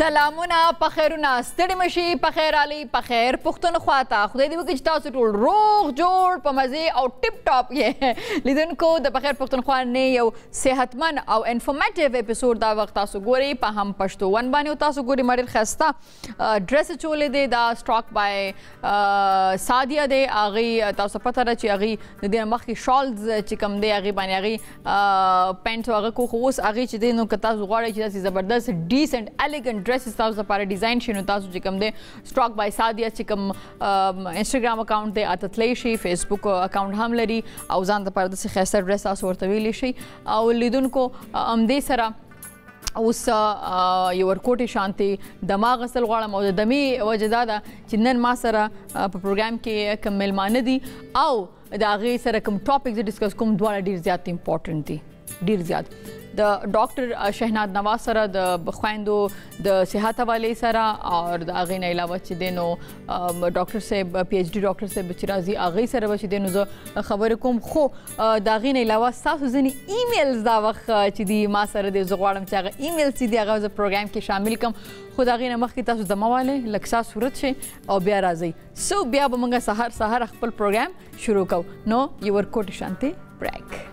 سلامونه په خیرونه ستړي مشي په خیر علي په خیر پښتونخوا ته خدای دې وکړي چې تاسو ټول روغ جوړ په مزې او ټپ ټاپ یې لیدونکو د په خیر پښتونخوا نه یو صحتمن او انفارمیټیو اپیسوډ دا وخت تاسو ګورئ په هم پښتو ون باندې تاسو ګورئ مړ ښایسته ډریس چولې دی دا سټاک بای سادیا دی هغې تاسو پته ده چې هغې د دې مخکې شالز چې کوم دی هغې باندې هغې پینټ هغه کو خو اوس هغې چې دی نو که تاسو غواړئ چې داسې زبردست ډیسنټ الیګنټ ड्रेसेस तاسو لپاره ډیزاین شي نو تاسو چې کوم دی سټاک بای سادیا چې کوم انسټاګرام اکاونټ دی اته تللی شي فیسبوک اکاونټ هم لري او ځان لپاره داسې ښایسته ډریس تاسو ورته ویلی شئ او لیدونکو همدې سره اوس یو ورکوټې شانتې دماغ غسل غواړم او د دمې وجه دا ده چې نن ما سره په پروګرام کې کوم میلمانه دي او د هغې سره کوم ټاپک زه ډسکس کوم دواړه ډېر زیات امپورټنټ دي ډېر زیات د ډاکټر شهناز نواز سره د خویندو د صحت حوالې سره او د هغې نه علاوه چې دی نو ډاکټر صاحب پی ایچ ډي ډاکټر صاحب چې راځي هغې سره به چې دی نو زه خبرې کوم خو د هغې نه علاوه ستاسو ځینې ایمیلز دا وخت چې دي ما سره دی زه غواړم چې هغه ایمیلز چې دي هغه زه پروګرام کې شامل کړم خو د هغې نه مخکې تاسو دمه والئ لږ ساه صورت شئ او بیا راځئ سو بیا به موږ سهار خپل پروګرام شروع کوو نو یو ورکوټې شانتې بریک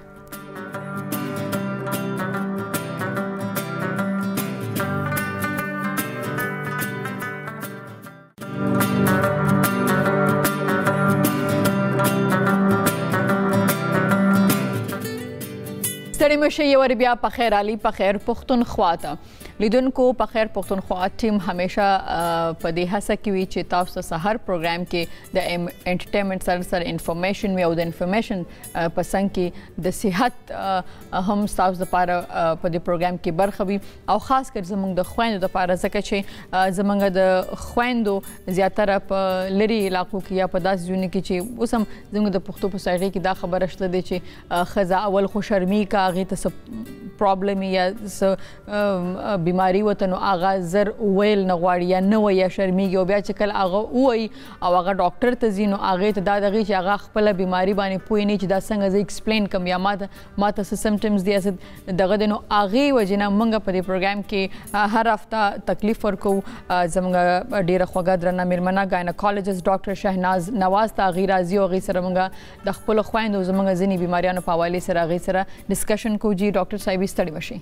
ستړي مشئ یو وارې بیا په خیر علي په خیر پښتونخوا ته لیدونکو په خیر پښتونخوا ټیم همیشه په دې هڅه کې وي چې تاسو ته سهار پروګرام کې د انټرټینمنټ سره سره انفارمیشن وي او د انفارمیشن په څنګ کې د صحت هم تاسو لپاره په دې پروګرام کې برخه وي او خاص کر زموږ د خویندو لپاره ځکه چې زموږ د خویندو زیاتره په لرې علاقو کې یا په داسې ځایونو کې چې اوس هم زموږ د پښتو په سایډ کې دا خبره شته دی چې ښځه اول خو شرمي کا هغې ته څه پرابلم یا څه بیماری وته نو هغه زر ویل نه غواړي یا نه وایي یا شرمیږي او بیا چې کله هغه ووایي او هغه ډاکټر ته ځي نو هغې ته دا دغې چې هغه خپله بیماري باندې پوه نه چې دا څنګه زه ایکسپلین کړم یا ما ته څه سمټمز دي څه دغه دی نو هغې وجې نه موږ په دې پروګرام کې هر هفته تکلیف ورکوو زموږ ډېره خوږه درنه مېرمنه ګاینکالوجسټ ډاکټر شهناز نواز ته هغې راځي او هغې سره موږ د خپلو خویندو زموږ ځینې بیماریانو په حوالې سره هغې سره ډسکشن کوو جي ډاکټر صاحب ستړي مشئ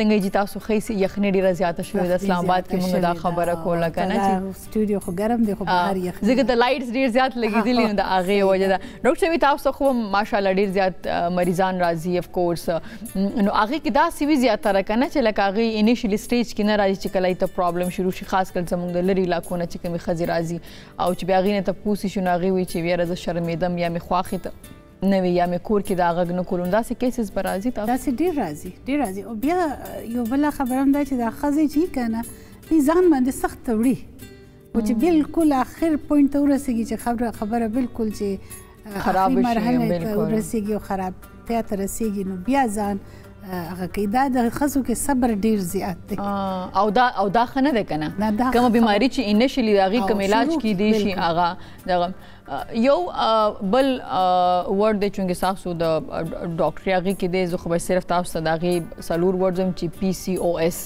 څنګه یې چې تاسو ښه یخنۍ ډېره زیاته شوې ده اسلام آباد کې موږ دا خبره کوله که نه چې سټوډیو خو ګرم دی خو بهر یخ ځکه د لایټس ډېر زیات لګېدلي نو د هغې وجه ده ډاکټر صاحب تاسو ته خو ماشاءالله ډېر زیات مریضان راځي اف کورس نو هغې کې داسې وي زیاتره که نه چې لکه هغې انیشلي سټیج کې نه راځي چې کله یې ته پرابلم شروع شي خاص کر زموږ د لرې علاقو نه چې کومې ښځې راځي او چې بیا هغې نه تپوس شي نو هغې وایي چې یاره زه شرمېدم یا مې خواښې ته نه وي یا مې کور کې دا غږ نه کولو داسې کیسز به راځي تاسو داسې ډېر راځي او بیا یو بله خبره هم دا چې دا ښځې چې که نه دوی ځان باندې سخت وړي او چې بالکل آخر پوینټ ته ورسېږي چې خبره بالکل چې خراب مرحله ته ورسېږي او خرابتیا ته رسېږي نو بیا ځان هغه کوي دا د ښځو کې صبر ډېر زیات دی او دا ښه نه دی که نه کومه بیماري چې انیشلي د هغې کوم علاج کیدی شي هغه دغه یو بل ورډ دی چونکې تاسو د ډاکټري هغې کې دی زه خو به صرف تاسو ته د هغې څلور ورډز هم چې پی سی او اس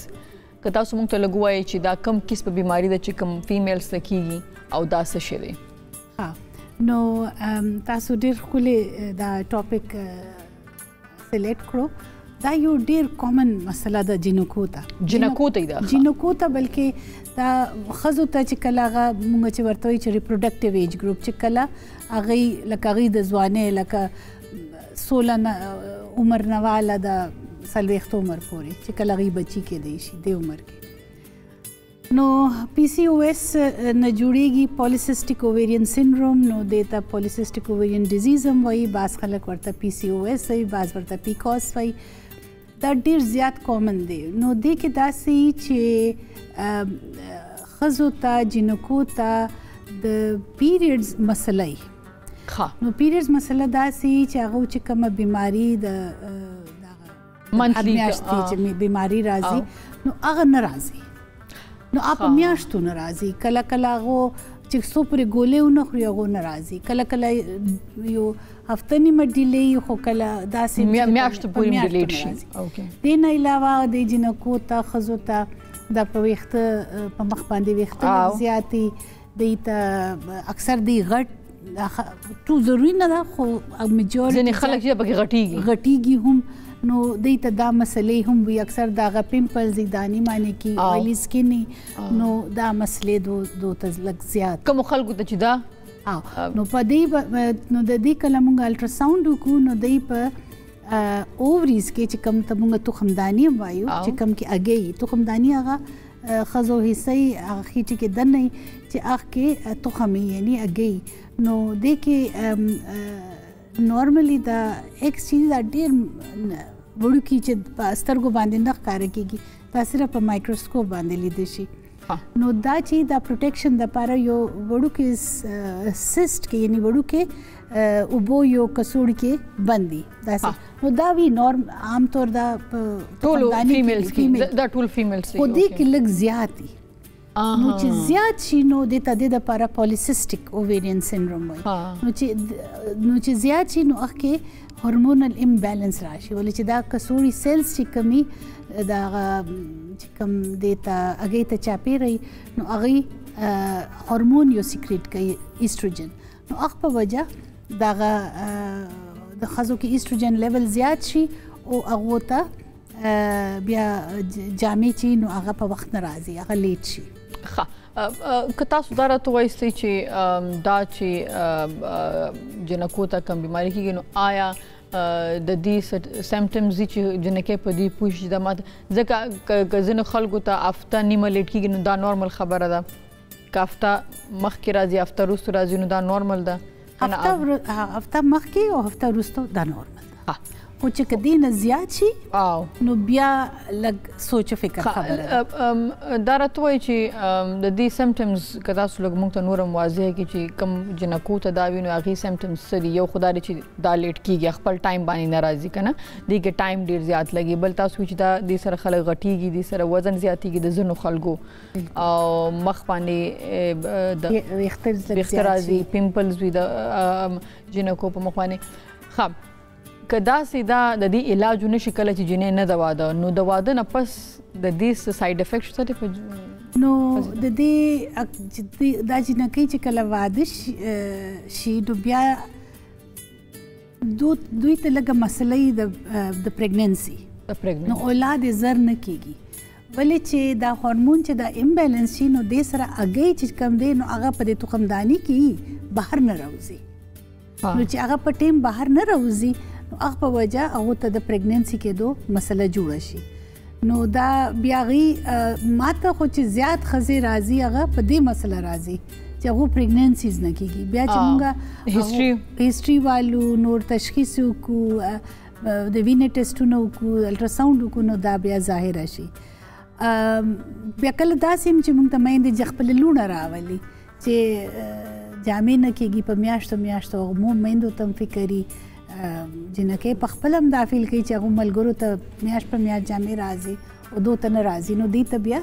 که تاسو موږ ته لږ ووایئ چې دا کوم قسمه بیماري ده چې کوم فیمیلز ته کیږي او دا څه شی دی نو تاسو ډېر ښکلې دا ټاپک سلیکټ کړو دا یو ډېر کامن مسله ده جینکو ته بلکې دا ښځو ته چې کله هغه موږ چې ورته وایي چې ریپروډکټیو ایج ګروپ چې کله هغې لکه هغې د ځوانۍ لکه 16 عمر نه واله د 40 عمر پورې چې کله هغې بچي کیدی شي دې عمر کې نو پی سی او ایس نه جوړیږي پولیسسټک اوویرین سنډروم نو دې ته پولیسسټک اوویرین ډیزیز هم وایي بعض خلک ورته پی سی او ایس وایي بعض ورته پیکوس وایي دا ډېر زیات کامن دی نو دې کې داسې چې ښځو ته جینکو ته د پیریډز مسله وي نو پیریډز مسله داسې چې هغه چې کومه بیماري د میاشتې چې بیماري راځي نو هغه نه راځي نو په میاشتو نه راځي کله کله هغه چې څو پورې ګولۍ ونه خوري هغو نه راځي کله کله یو هفته نیمه ډیلی خو کله داسې میاشتو پورې ډیلیټ شي دې نه علاوه د جینکو ته ښځو ته دا په ویښته په مخ باندې ویښته زیاتې دی ته اکثر دی غټ ټول ضروري نه ده خو میجورټي ځینې خلک چې پکې غټیږي هم نو دی ته دا مسلې هم وي اکثر دا هغه پیمپلز دي دانې معنی کې اویلی سکن نو دا مسلې دو ته لږ زیات کومو خلکو ته چې دا نو په دې نو د دې کله موږ الټراساونډ وکړو نو دی په اووریز کې چې کوم ته موږ تخمداني وایو چې کوم کې اګي تخمداني هغه خزو حصې هغه خېټې کې دننه چې هغه کې تخمي یعنی اګي نو دې کې نورمالي دا ایکس چیز دا ډېر وړوکی چې په سترګو باندې نه ښکاره کېږي دا صرف په مایکروسکوپ باندې لیدل شي نو دا چې دا پروټیکشن دپاره یو وړوکی سیسټ کې یعنی وړوکی اوبو یو کڅوړي کې بندي داسې نو دا وی نورم عام طور دا ټول فیمیلز کې دا ټول فیمیلز خو دې کې لږ زیات دي نو چې زیات شي نو د ته د لپاره پولیسیسټک اوویرین سینډروم وایي نو چې زیات شي نو هغه کې هورمونل امبیلنس راشي ولې چې دا کڅوړي سیلز چې کمی دا چې کم دیتا هغه ته چاپیری نو هغه هورمون یو سیکریټ کوي ایستروجن نو هغه په وجه دا د خزو کې ایستروجن لیول زیات شي او هغه ته بیا جامې چې نو هغه په وخت نه راځي هغه لیټ شي که تاسو دا راته وایستئ چې دا چې جنکو ته کوم بیماري کېږي نو آیا د دې سمپټمز دي چې جنکې په دې پوه شي دا ماته ځکه که ځینو خلکو ته هفته نیمه لیټ کېږي نو دا نورمل خبره ده که هفته مخکې راځي هفته وروسته راځي نو دا نورمل ده هفته مخکې او هفته وروسته دا نورمل ده خو چې که دې نه زیات شي نو بیا لږ سوچ و فکر خبره ده دا راته وایي چې د دې سمپټمز که تاسو لږ موږ ته نور هم واضح کړي چې کوم جنکو ته دا وي نو هغې سمپټمز څه دي یو خو دا دی چې دا لیټ کېږي خپل ټایم باندې نه راځي که نه دې کې ټایم ډېر زیات لګي بل تاسو وایي چې دا دې سره خلک غټېږي دې سره وزن زیاتېږي د ځینو خلکو او مخ باندې د ویښته راځي پیمپلز وي د جنکو په مخ باندې ښه که داسې دا د دې علاج ونشي کله چې جنې نه د واده نو د واده نه پس د دې سایډ افیکټ شته دی نو د دې دا جنکۍ چې کله واده شي نو بیا دوی ته لږه مسله د پریګننسي نو اولاد یې زر نه کېږي ولې چې دا هورمون چې دا امبیلنس شي نو دې سره هګۍ چې کوم دی نو هغه په دې تخمداني کې بهر نه راوځي نو چې هغه په ټیم بهر نه راوځي هغه په وجه هغه ته د پریګننسي کېدو مسله جوړه شي نو دا بیا غي ماته خو چې زیات ښځې راځي هغه په دې مسله راځي چې هغه پریګننسیز نه کېږي بیا چې موږ هیسټري والو نور تشخیص وکړو د وینې ټیسټونه وکړو الټراساونډ وکړو نو دا بیا ظاهره شي بیا کله داسې هم چې موږ ته میندې خپل لوڼه راولي چې جامې نه کېږي په میاشتو هغه میندو ته هم فکري جنکې په خپل هم دا فیل کوي چې هغه ملګرو ته میاشت په میاشت جامې راځي او دو ته نه راځي نو دې ته بیا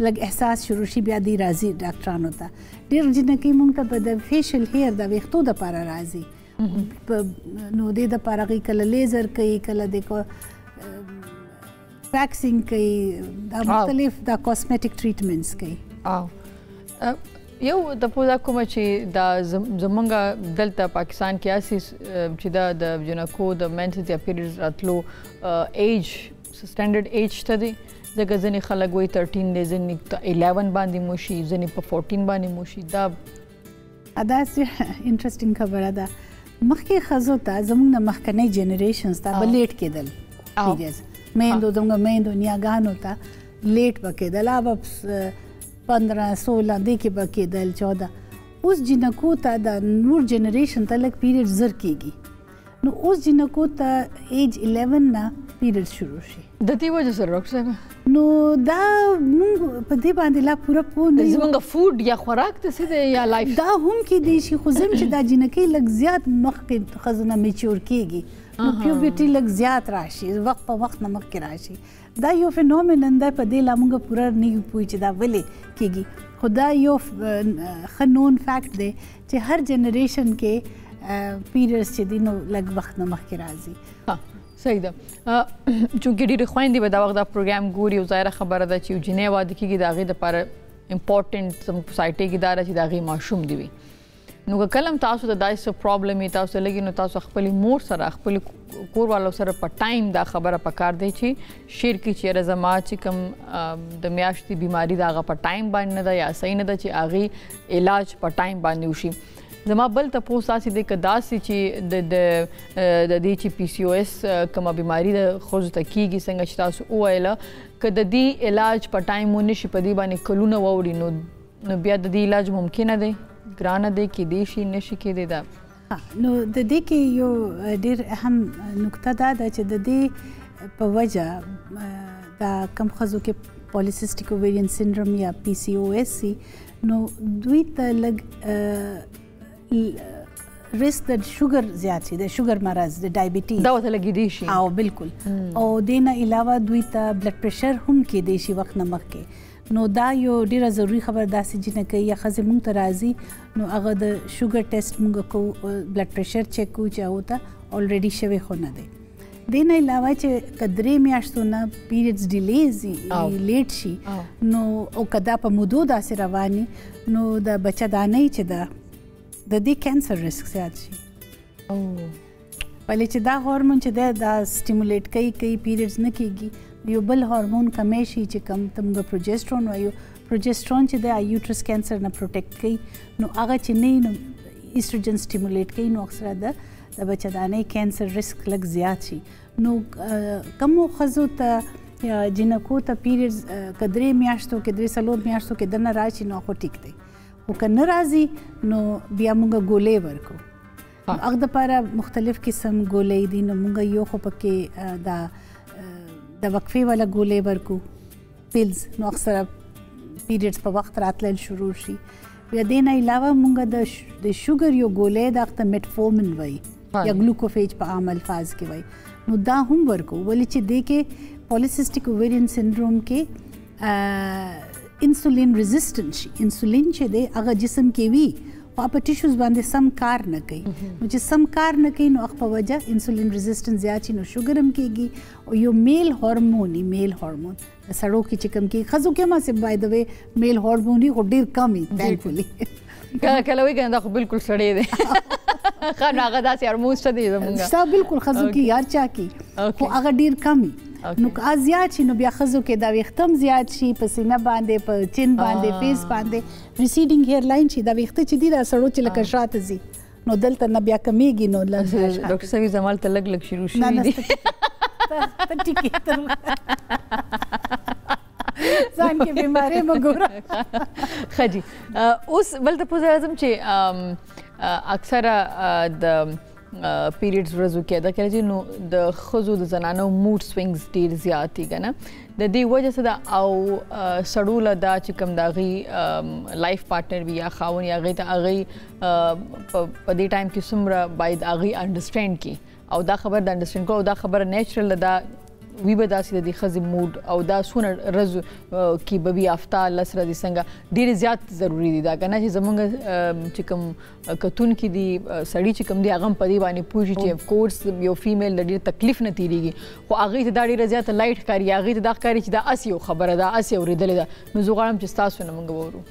لږ احساس شروع شي بیا دی راځي ډاکټرانو ته ډېر جنکې موږ ته په د فیشل هیر د ویښتو دپاره راځي نو دې دپاره هغوی کله لیزر کوي کله د ویکسینګ کوي دا مختلف دا کاسمیټک ټریټمنټس کوي یو د پوزا کومه چې دا زمونږ دلته پاکستان کې اساس چې دا د جنکو د مینسز یا پیریډز راتلو ایج سټانډرډ ایج شته دی ځکه ځینې خلک وایي 13 دی ځینې 11 باندې مو شي ځینې په 14 باندې مو شي دا داسې انټرسټینګ خبره ده مخکې ښځو ته زموږ نه مخکنۍ جنریشنز ته به لیټ کېدل پیریډز میندو زموږ میندو نیاګانو ته لیټ به کېدل به 15-16 دې کې به کېدل 14 اوس جنکو ته د نور جنریشن ته لږ پیریډ زر کېږي نو اوس جنکو ته ایج 11 نه پیریډ شروع شي د دې وجه سره ډاکټر صاحب نو دا موږ په دې باندې لا پوره پوه نه یو زموږ فوډ یا خوراک ته څه دی یا لایف دا هم کېدی شي خو زم چې دا جنکۍ لږ زیات مخکې ښځو نه میچور کېږي نو پیوبرټي لږ زیات راشي وخت په وخت نه مخکې راشي دا یو فینومینن دی په دې لا موږ پوره نه یو پوه چې دا ولې کېږي خو دا یو ښه نون فیکټ دی چې هر جنریشن کې پیریډز چې دي نو لږ وخت نه مخکې راځي. صحیح ده. چونکې ډېرې خویندې به دا وخت دا پروګرام ګوري او ظاهره خبره ده چې یو جنۍ واده کېږي د هغې دپاره امپورټنټ زموږ په سوسایټۍ کې دا ده چې د هغې ماشوم دي وي. نو که کله هم تاسو ته داسې څه پرابلم وي تاسو ته لګي نو تاسو خپلې مور سره خپلې کور والو سره په ټایم دا خبره پکار دی چې شیر کې چیرې زما چې کوم د میاشتې بیماری د هغه په ټایم باندې نه ده یا صحیح نه ده چې هغې علاج په ټایم باندې وشي. زما بل تپوس داسې دی که داسې چې د دې چې پی سی او ایس کومه بیماري د ښځو ته کېږي څنګه چې تاسو وویله که د دې علاج په ټایم ونه شي په دې باندې کلونه واوړي نو بیا د دې علاج ممکنه دی ګرانه دی کېدی شي نه شي کېدی دا. نو د دې کې یو ډېر اهم نقطه دا ده چې د دې په وجه دا کم ښځو کې پولیسیسټیک اوویرین سنډروم یا پی سی او ایس سي نو دوی ته لږ ریسک د شوګر زیات شي د شوګر مرض د ډایبټیز دا ورته لګېدی شي. او بالکل او دې نه علاوه دوی ته بلډ پریشر هم کېدی شي وخت نه مخکې. نو دا یو ډیره ضروری خبر داسې جنکه یا ښځې مونږ ته راځي نو هغه د شوګر ټیسټ مونږ کوو بلډ پریشر چیک کوو چې هغه ته الریډي شوی خو نه دی. دې نه علاوه چې که 3 میاشتو نه پیریډز ډیلیز لیټ شي نو او که دا په مودو داسې رواني نو د بچهدانۍ چې ده د دې کینسر ریسک زیات شي. ولې چې دا هورمون چې دی دا سټیمولیټ کوي پیریډز نه کېږي یو بل هورمون کمی شي چې کم تمګه پروجسترون وایو پروجسترون چې د یوټرس کینسر نه پروټیکټ کوي نو هغه چې نه نو ایسټروجن سټیمولیټ کوي نو اکثره د بچهدانۍ کینسر ریسک لږ زیات شي. نو کمو ښځو ته یا جنکو ته پیریډز که 3 میاشتو کې 3 میاشتو کې دننه راشي نو خو ټیک دی خو که نه راځي نو بیا موږ ګولۍ ورکو. هغه دپاره مختلف قسم ګولۍ دي نو موږ یو خو پکې د وقفې والا ګولۍ ورکو پیلز نو اکثره پیریډز په وخت راتلل شروع شي. بیا دې نه علاوه موږ د شوګر یو ګولۍ د هغه ته میټفورمن وایي یا ګلوکوفیج په عام الفاظ کې وایي نو دا هم ورکو ولې چې دې کې پولیسیسټیک اوویرین سنډروم کې انسولین ریزسټنٹ شي. انسولین چې دی هغه جسم کې وي خو په ټیشوز باندې سم کار نه کوي نو چې سم کار نه کوي نو هغه په وجه انسولین ریزسټنس زیات شي نو شوګر هم کېږي او یو میل هورمون د سړو کې چې کم کېږي ښځو کې هم هسې بای د وې میل هورمون خو ډېر کم وي تھینکفولي. کله وایي که نه دا خو بالکل سړی دی ښه نو هغه داسې هورمونز شته دی زمونږ شته بالکل ښځو کې هر چا کې خو هغه ډېر کم وي. نو که زیات شي نو بیا ښځو کې دا ویښته هم زیات شي په سینه باندې په چین باندې فیس باندې ریسیډینګ هیر لاین شي دا ویښته چې دي دا سړو چې لکه شاته ځي نو دلته نه بیا کمیږي نو ډاکټر صاحب زمال ته لږ شروع شوي دي ځان کې بیمارۍ مه ګوره. ښه جي اوس بل ته پوښتنه راځم چې اکثره د پیریډز ورځو کې دا کله چې نو د ښځو د زنانو موډ سوینګز ډېر زیات دي که نه د دې وجه څه ده او سړو له دا چې کوم د هغې لایف پارټنر وي یا خاوند یا هغې ته هغې په دې ټایم کې څومره باید هغې انډرسټینډ کړي او دا خبره د انډرسټینډ کړو او دا خبره نیچرل ده وی به داسې د دې ښځې موډ او دا څونه ورځو کې به وي هفته لس ورځې څنګه ډېرې زیات ضروري دي دا که نه چې زموږ چې کوم کتونکي دي سړي چې کوم دي هغه هم په دې باندې پوه شي چې افکورس یو فیمیل د ډېر تکلیف نه تېرېږي خو هغې ته دا ډېره زیاته لایټ ښکاري هغې ته دا ښکاري چې دا هسې یو خبره ده هسې اورېدلې ده نو زه غواړم چې ستاسو نه موږ واورو.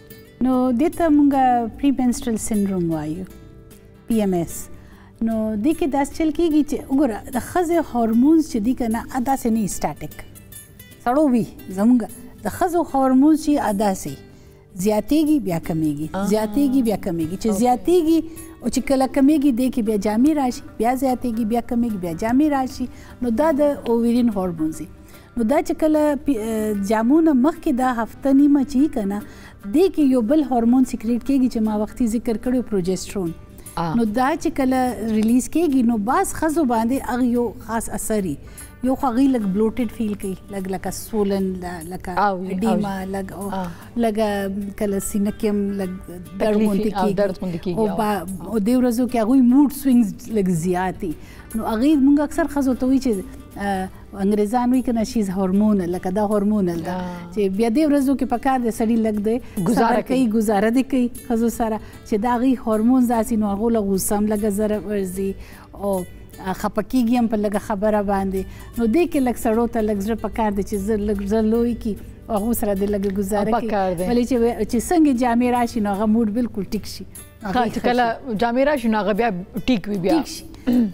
نو دې ته موږ پری منسټرل سنډروم وایو پی ایم ایس. نو دې کې داسې چل کېږي چې وګوره د ښځې هورمونز چې دي که نه داسې نه سټاټک سړو وي زموږ د ښځو هورمونز چې داسې زیاتېږي بیا کمیږي زیاتېږي بیا کمیږي چې زیاتېږي او چې کله کمیږي دې کې بیا جامې راشي بیا زیاتېږي بیا کمیږي بیا جامې راشي نو دا د اوویرین هورمونز دي. نو دا چې کله جامونه مخکې دا هفته نیمه چې که نه دې کې یو بل هورمون سیکریټ کېږي چې ما وختي ذکر کړی پروجسترون نو دا چې کله ریلیز کېږي نو بعض ښځو باندې هغه یو خاص اثر وي یو خو هغوی لږ بلوټډ فیل کوي لږ سولن لکه ډیما لږ کله سینه کې هم لږ درد غوندې کېږي او دې ورځو کې هغوی موډ سوینګز لږ زیات دي نو هغوی موږ اکثر ښځو ته وایي چې انګریزان وایي که نه شیز هورمونل لکه دا هورمونل ده چې بیا دې ورځو کې پکار دی سړي لږ دی صبر کوي ګزاره دې کوي ښځو سره چې د هغوی هورمونز داسې نو هغو له غوسه هم لږه زره ورځي او خفه کېږي هم په لږه خبره باندې نو دې کې لږ سړو ته لږ زړه پکار دی چې لږ زړه لوی کړي او هغو سره دې لږه ګزاره کړي ولې چې څنګه جامې راشي نو هغه موډ بالکل ټیک شي چې کله جامې راشي نو هغه بیا ټیک وي بیا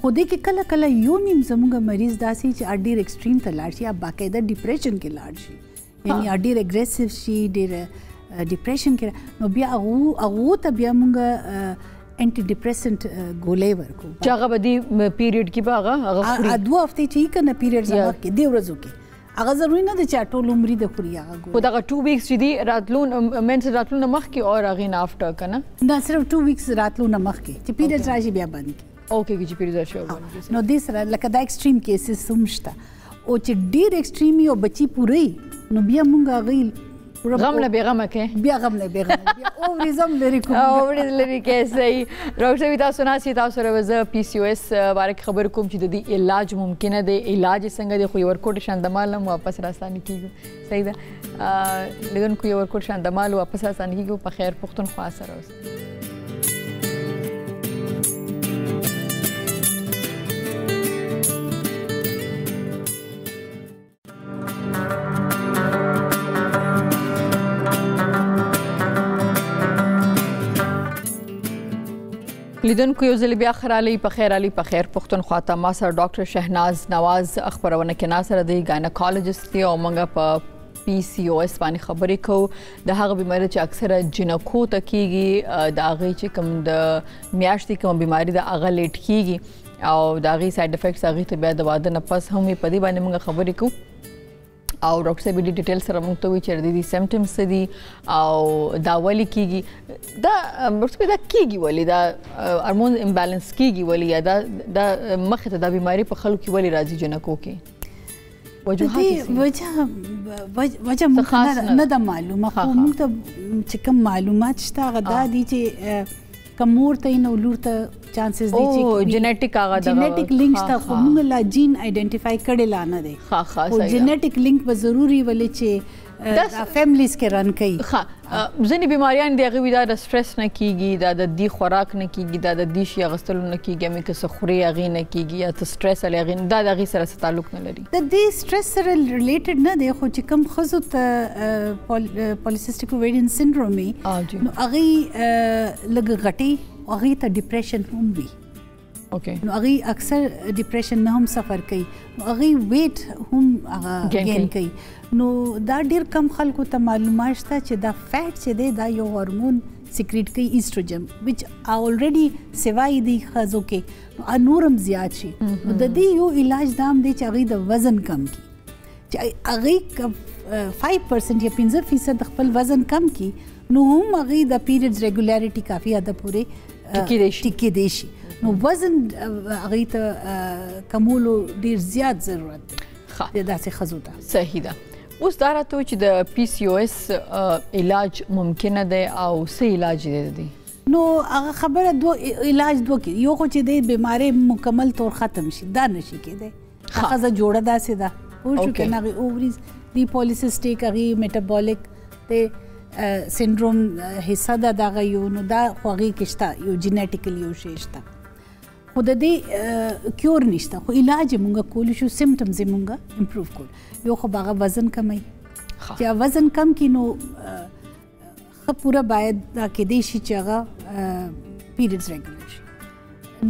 خو دې کې کله کله یو نیم زموږ مریض داسې چې ډېر ایکسټریم ته لاړ شي یا باقاعده ډیپریشن کې لاړ شي یعنې ډېر اګریسیو شي ډېر ډیپریشن کې نو بیا هغو ته بیا موږ انټي ډیپریسنټ ګولۍ ورکو چې هغه به دې پیریډ کې به هغه خوري 2 هفتې چې که نه پیریډ زما کې دې ورځو کې هغه ضروري نه ده چې ټول عمر د خوري هغه خو دغه 2 ویکس چې دي راتلون مینس راتلون مخکې او هغې نه افټر که نه دا صرف 2 ویکس راتلون مخکې چې پیریډ راشي بیا بند کړي اوکې چې پیریډ راشي بند کړي نو دې سره لکه دا ایکسټریم کیسز هم شته او چې ډېر ایکسټریم وي او بچي پوره نو بیا موږ هغې غم نه بېغمه کې بیا غم نه بېغمه بیا اووریز هم لرې کوم اووریز لرې کې صحیح ډاکټر صاحب تاسو ناستې تاسو سره به زه پی سی او ایس باره کې خبرې کوم چې د دې علاج ممکنه دی علاج یې څنګه دی خو یو ورکوټ شاندمال هم واپس راستانه کېږو صحیح ده لیدونکو یو ورکوټ شاندمال واپس راستانه کېږو په خیر پښتونخوا سره اوسئ لیدونکو یو ځل بیا خرالی په خیر علي په خیر پښتونخوا ته ما سره ډاکټر شهناز نواز خبرونه کې ناسره دی ګاینکالوجست دی او موږ په پی سی او ایس باندې خبرې کوو د هغه بیماري چې اکثره جنکو ته کېږي د هغې چې کوم د میاشتې کومه بیماري ده هغه لیټ کېږي او د هغې سایډ افیکټس هغې ته بیا د واده نه پس هم په دې باندې موږ خبرې کوو او ډاکټر صاحب دې ډیټیل سره موږ ته وایي چې د دې سمپټمز څه دي او دا ولې کېږي دا ډاکټر صاحب دا کېږي ولې دا هارمون امبیلنس کېږي ولې یا دا مخې ته دا بیماري په خلکو کې ولې راځي جنکو کې وجه موږ نه ده معلومه خو موږ ته چې کوم معلومات شته هغه دا دي چې که مور ته نو لور ته چانسز دي چې جنیټیک هغه جنیټیک لینک شته خو موږ لا جین آئیډینټیفای کړی لا نه دی خو جنیټیک لینک به ضروري ولې چې دا فیملیز کې رن کوي ځینې بیماریان دي هغې وي دا د سټرس نه کېږي دا د دې خوراک نه کېږي دا د دې شي اخیستلو نه کېږي همې که څه خورې هغې نه کېږي یا ته سټرس هلې هغې دا د هغې سره څه تعلق نه لري د دې سټرس سره ریلیټډ نه دی خو چې کوم ښځو ته پالیسیسټیک اوویرین سنډروم وي نو هغې لږ غټې او هغې ته ډپریشن هم وي نو هغې اکثر ډپریشن نه هم سفر کوي نو هغې ویټ هم هغه ګین کوي نو دا ډېر کم خلکو ته معلومات شته چې دا فیټ چې دی دا یو هارمون سیکریټ کوي ایسټروجن وچ الریډي سوای دی ښځو کې نور هم زیات شي نو د دې یو علاج دا هم دی چې هغې د وزن کم کړي چې هغې 5% یا 15% د خپل وزن کم کړي نو هم هغې د پیریډز ریګولیریټي کافي حده پورې ټیکېدی شي نو وزن هغې ته کمولو ډېر زیات ضرورت دی داسې ښځو ته صحیح ده اوس دا راته وایي چې د پی سی او ایس علاج ممکنه دی او څه علاج دی نو هغه خبره علاج دوه کې یو خو چې د بیمارۍ مکمل طور ختم شي دا نشي کېدی ښځه جوړه داسې ده پوه شو که نه هغې اووریز دی پالیسسټیک هغې میټابولیک د سنډروم حصه ده دغه یو نو دا خو هغې کې شته یو جینیټیکل یو شی شته خو د دې کیور نشته خو علاج یې مونږ کولی شو سمټمز یې مونږ امپروف کړو یو خو به هغه وزن کمی چې وزن کم کړي نو ښه پوره باید دا کېدی شي چې هغه پیریډز ریګولر شي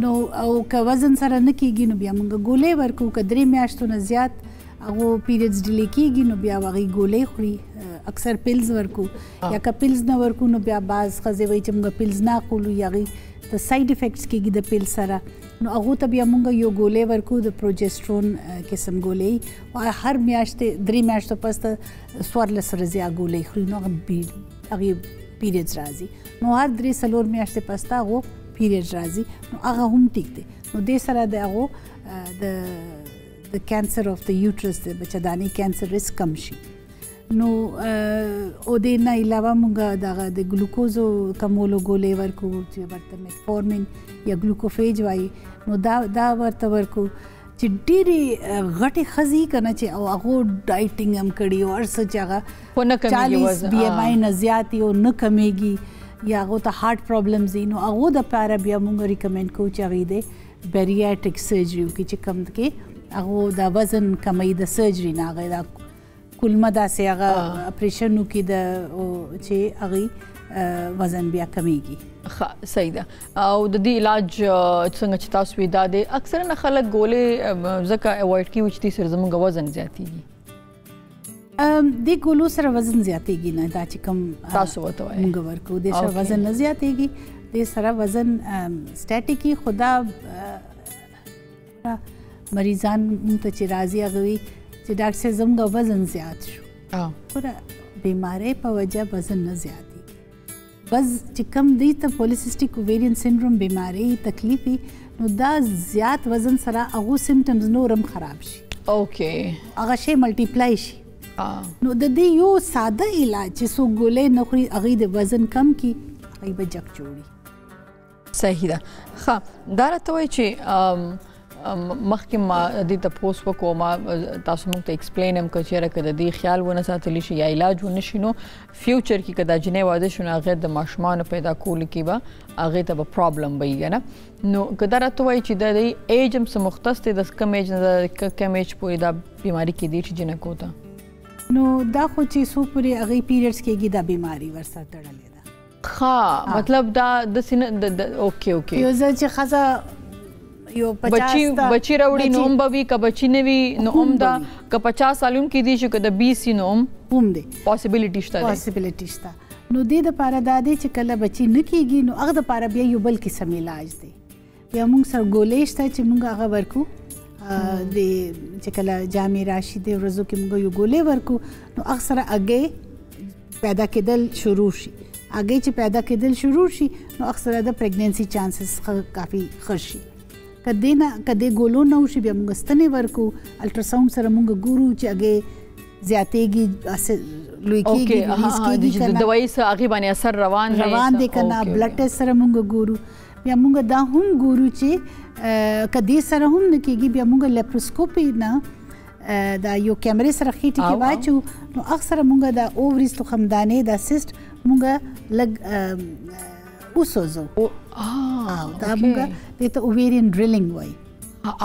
نو او که وزن سره نه کېږي نو بیا مونږ ګولۍ ورکوو که 3 میاشتو نه زیات هغو پیریډز ډیلې کېږي نو بیا هغې ګولۍ خوري اکثر پیلز ورکو یا که پیلز نه ورکو نو بیا بعض ښځې وایي چې مونږ پیلز نه اخلو یا هغې د سایډ افیکټس کېږي د پیل سره نو هغو ته بیا مونږ یو ګولۍ ورکو د پروجسټرون قسم ګولۍ او هر میاشتې 3 میاشتو پس ته 14 ورځې هغه ګولۍ خوري نو هغې پیریډز راځي نو هر 3-4 میاشتې پس ته هغو پیریډز راځي نو هغه هم ټیک دی نو دې سره د هغو د کینسر اف د یوټرس د بچه‌دانۍ کینسر ریسک کم شي. نو او دې نه علاوه موږ دغه د ګلوکوز کمولو ګولې ورکو چې ورته میټفورمین یا ګلوکوفیج وایي. نو دا ورته ورکو چې ډېرې غټې ښځې که نه چې او هغو ډایټینګ هم کړي او هر څه چې هغه 40 BMI نه زیات او نه کمیږي یا هغو ته هارټ پرابلمز وي نو هغو دپاره بیا موږ ریکمنډ کوو چې هغوی د بیریاټک سرجري وکړي چې کوم کې هغو د وزن کموي د سرجري نه هغوی دا کولمه داسې هغه اپریشن وکړي چې هغوی وزن بیا کمیږي. صحیح ده. او د دې علاج څنګه چې تاسو وی دا دی اکثرا خلک ګولې ځکه اوایډ کوي چې سره زموږ وزن زیاتېږي. د ګولو سره وزن زیاتېږي نه دا چې کوم تاسو ورته وایي موږ ورکو د سره وزن نه زیاتېږي د سره وزن سټاټیکي خدا مریضان مونږ ته چې راځي هغوی چې ډاکټر صاحب زموږ وزن زیات شو خو بیمارۍ په وجه وزن نه زیاتېږي. بس چې کم دی ته پولیسیسټیک اوویرین سنډروم بیماری تکلیف نو دا زیات وزن سره هغو سمټمز نورم خراب شي. اوکې هغه شی ملټیپلای شي. نو د دې یو ساده علاج چې څوک ګولۍ نه خوري هغوی د وزن کم کړي هغوی به جګ جوړي. صحیح ده. ښه دا راته وایي چې مخکې ما دې تپوس وکړو ما تاسو موږ ته ایکسپلین هم کړه چېرې که د دې خیال ونه ساتلی شي یا علاج ونه شي نو فیوچر کې که دا جنۍ واده شو نو هغې د ماشومانو پیدا کولو کې به هغې ته به پرابلم به وي که نه. نو که دا راته وایي چې د دې ایج هم څه مختص دی د کم ایج نه د کم ایج پورې دا بیماري کیدی شي جنکو ته. نو دا خو چې څو پورې هغې پیریډز کېږي دا بیماري ورسره تړلې ده. ښه مطلب دا داسې اوکې یو ځل چې ښځه بچی راوړي نو هم به وي که بچی نه وي نو هم دا که 50 سال هم کیدی شي که د 20 وي نو هم دی پاسبیلیټي شته نو دې دپاره دا دی چې کله بچی نه کیږي نو هغه دپاره بیا یو بل قسم علاج دی. بیا موږ سره ګولۍ شته چې موږ هغه ورکو چې کله جامې راشي د ورځو کې موږ یو ګولۍ ورکو نو هغه سره هګۍ پیدا کېدل شروع شي. هګۍ چې پیدا کېدل شروع شي نو هغه سره د پریګننسي چانسز کافي ښه شي. که دې ګولو نه وشي بیا موږ ستنې ورکو الټراساونډ سره موږ ګورو چې هغې زیاتېږي لوی کېږي د دوایي څه هغې باندې اثر روان دی که نه بلډ ټیسټ سره موږ ګورو. بیا موږ دا هم ګورو چې که دې سره هم نه کېږي بیا موږ لیپروسکوپي نه دا یو کیمرې سره خېټې کې واچو نو هغه سره موږ د اووریز تخمدانې دا سیسټ موږ لږ وسوځو. دا موږ دې ته اوویرین ډرلینګ وایي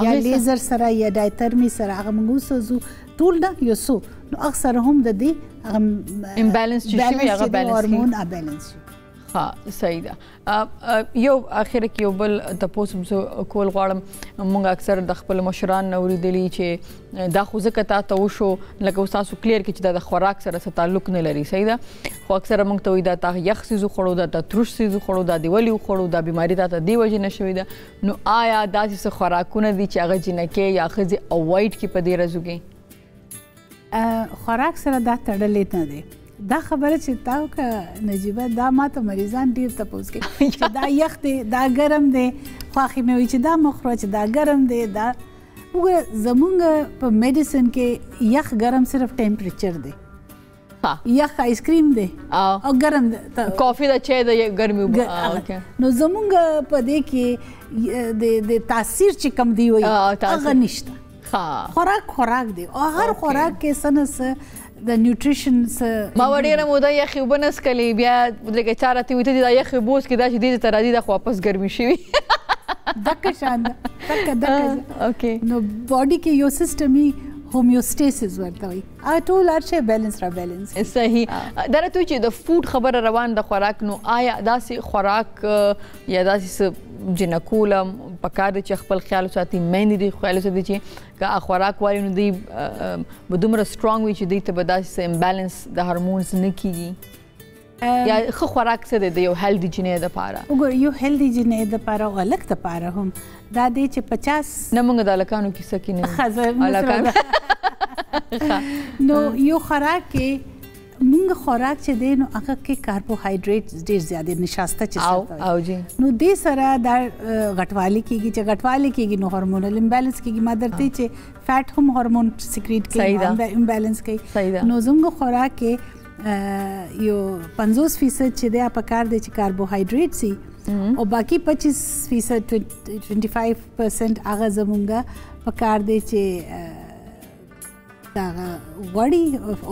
یا لیزر سره یا ډایترمي سره هغه موږ وسوځو ټول نه یو څو نو هغه سره هم د دې هغه امبیلنس چې شوي هغه بیلنس هورمون ابیلنس شي. ها صحیح ده. یو اخر کې یو بل تپوس کول غواړم موږ اکثر د خپل مشران نه اورېدلي چې دا خو ځکه تا ته وشو لکه اوس تاسو کلیر کړي چې دا د خوراک سره څه تعلق نه لري. صحیح ده. خو اکثره موږ ته وایي دا تا یخ څیز وخوړو دا تا تروش څیز وخوړو دا دې ولې وخوړو دا بیماري تا ته دې وجې نه شوې ده. نو آیا داسې څه خوراکونه دي چې هغه جنکۍ یا ښځې اوایډ کړي په دې ورځو کې؟ خوراک سره دا تړلې نه دی. دا خبره چې تا وکړه نجیبه دا ماته مریضان ډېر تپوس کوي چې دا یخ دی دا ګرم دی خواښې مې وایي چې دا مه خوره چې دا ګرم دی. دا وګوره زمونږ په میډیسن کې یخ ګرم صرف ټمپریچر دی. یخ آیسکریم دی او ګرم دی کافي دا چای د ګرمي اوبه. نو زمونږ په دې کې د تاثیر چې کم دی وایي هغه نشته. خوراک دی او هر خوراک کې څه نه څه د نیوټریشن ما ډېره موده یخې اوبه نه څښلې بیا لکه چا راته وایي ته دې دا یخې اوبه وڅښې دا چې دې ته راځي دا خو واپس ګرمي شوي دقه شان ده. نو باډي کې یو سیسټمي هومیوسټیسس ورته وایي هغه ټول هر شی بیلنس را بیلنس. صحیح. دا راته وایي چې د فوډ خبره روان د خوراک نو آیا داسې خوراک یا داسې څه جنکو له پکار دی چې خپل خیال وساتي میندې دې خیال وساتي چې که خوراک واري نو دوی به دومره سټرانګ وي چې دوی ته به داسې څه امبیلنس د هارمونز نه کېږي یا ښه خوراک څه دی د یو هیلدي جنۍ دپاره؟ وګوره یو هیلدي جنۍ دپاره او هلک دپاره هم دا دی چې 50 نه موږ د هلکانو کیسه کې نه نو یو خوراک کې مونږ خوراک چې دی نو هغه کې کاربوهایډریټ ډېر زیاتې نشاسته چې او جی نو دې سره دا غټوالی کېږي چې غټوالی کېږي نو هورمونل امبیلنس کېږي ما درته چې فیټ هم هورمون سیکریټ کوي امبیلنس کوي نو زموږ خوراک کې یو 50% چې دی پکار دی چې کاربوهایډریټ سي او باقي 25% 25% هغه زمونږ پکار دی چې دا غوړي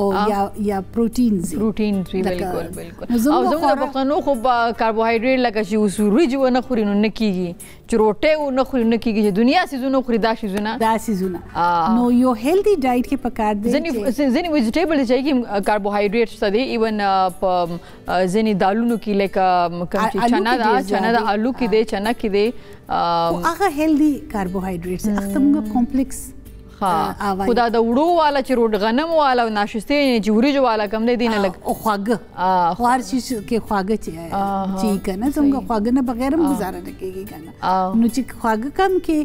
او یا پروتینز وی بالکل بالکل او زموږ پښتنو خو کاربوهایډریټ لکه چې وسوري جو نه خوري نو نه کیږي چې روټه و نه خوري نو کیږي چې دنیا سيزونه خوري دا سيزونه نو یو هیلدی ډایټ کې پکار دی ځنی ویجیټیبل چې کې کاربوهایډریټ څه دی ایون ځنی دالونو کې لکه کم چې چنا دا آلو کې دی چنا کې دی هغه هیلدی کاربوهایډریټس اخته موږ کمپلیکس خدا د وړو والا چې روډ غنم والا ناشسته چې وریجو والا کم دی نه لګ او خواږه خوار شي کې خواږه چې کنه څنګه خواږه نه بغیر هم گزاره نه کیږي کنه نو چې خواږه کم کې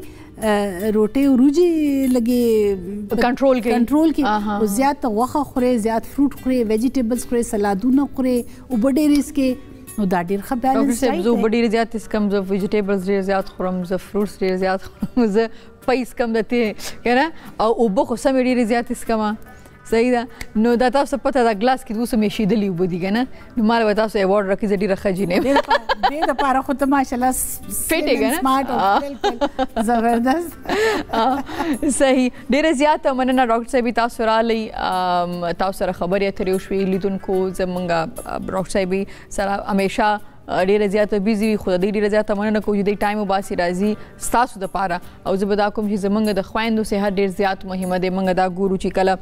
روټي وروجي لګي کنټرول کې او زیات غوښه خوري زیات فروټ خوري ویجیټیبلز خوري سلادونه خوري او ډېر کې نو دا ډېر ښه بیلنس ډاکټر صاحب زه ډېر زیات کم زه ویجیټیبلز ډېر زیات خورم زه فروټس ډېر زیات خورم زه پیس کم دته کنه او اوبه خو سم ډېر زیات اسکما صحیح ده نو دا تاسو پته دا ګلاس کې دوسه مې شیدلی وبدي کنه نو مال وتا تاسو ایوارډ راکې زړی راخجی نه دې د پاره خو ته ماشاءالله فټ کنه سمارټ او زبردست صحیح ډېر زیات مننه ډاکټر صاحب تاسو را لې تاسو سره خبرې اترې وشوي لیدونکو زمونږ ډاکټر صاحب سره همیشه ډېر زیات بیزی وي خو د ډېر زیات مننه کوم چې د ټایم وباسي راځي ستاسو د پاره او زه به دا کوم چې زمونږ د خویندو صحت ډېر زیات مهمه دی موږ دا ګورو چې کله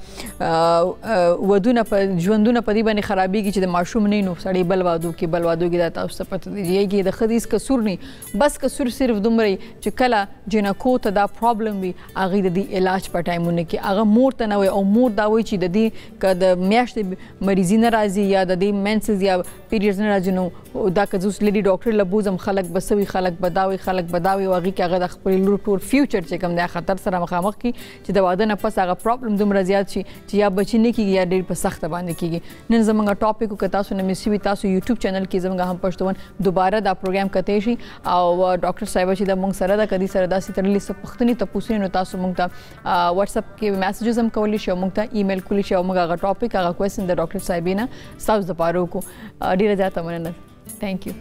ودونه په ژوندونه په دې باندې خرابېږي چې د ماشوم نه نو سړی بل وادو کې دا تاسو ته پته دی چې د خدیس کسور نه بس کسور صرف دومره چې کله جنکو ته دا پرابلم وي هغه د دې علاج په ټایمونه کې هغه مور ته نه وي او مور دا وي چې د دې که د میاشتې مریضي نه راځي یا د دې مینسز یا پیریډز نه راځي نو دا که زه لیډي ډاکټر لبوزم خلک بسوي خلک بداوي او هغه کې هغه د خپل لور ټول فیوچر چې کوم د خطر سره مخامخ کی چې د واده نه پس هغه پرابلم دومره زیات شي چې یا بچی نه کیږي یا ډېر په سخت باندې کیږي نن زمونږ ټاپک کو تاسو نه مسی وي تاسو یوټیوب چینل کې زمونږ هم پښتون دوباره دا پروګرام کته شي او ډاکټر صاحب چې د مونږ سره دا کدي سره داسې ترلې څه پښتني ته پوښتنه نو تاسو مونږ ته واتس اپ کې میسجز هم کولی شئ مونږ ته ایمیل کولی شئ مونږ هغه ټاپک هغه کوېسچن د ډاکټر صاحبینا تاسو د پاره کو ډیره زیاته مننه ثانک یو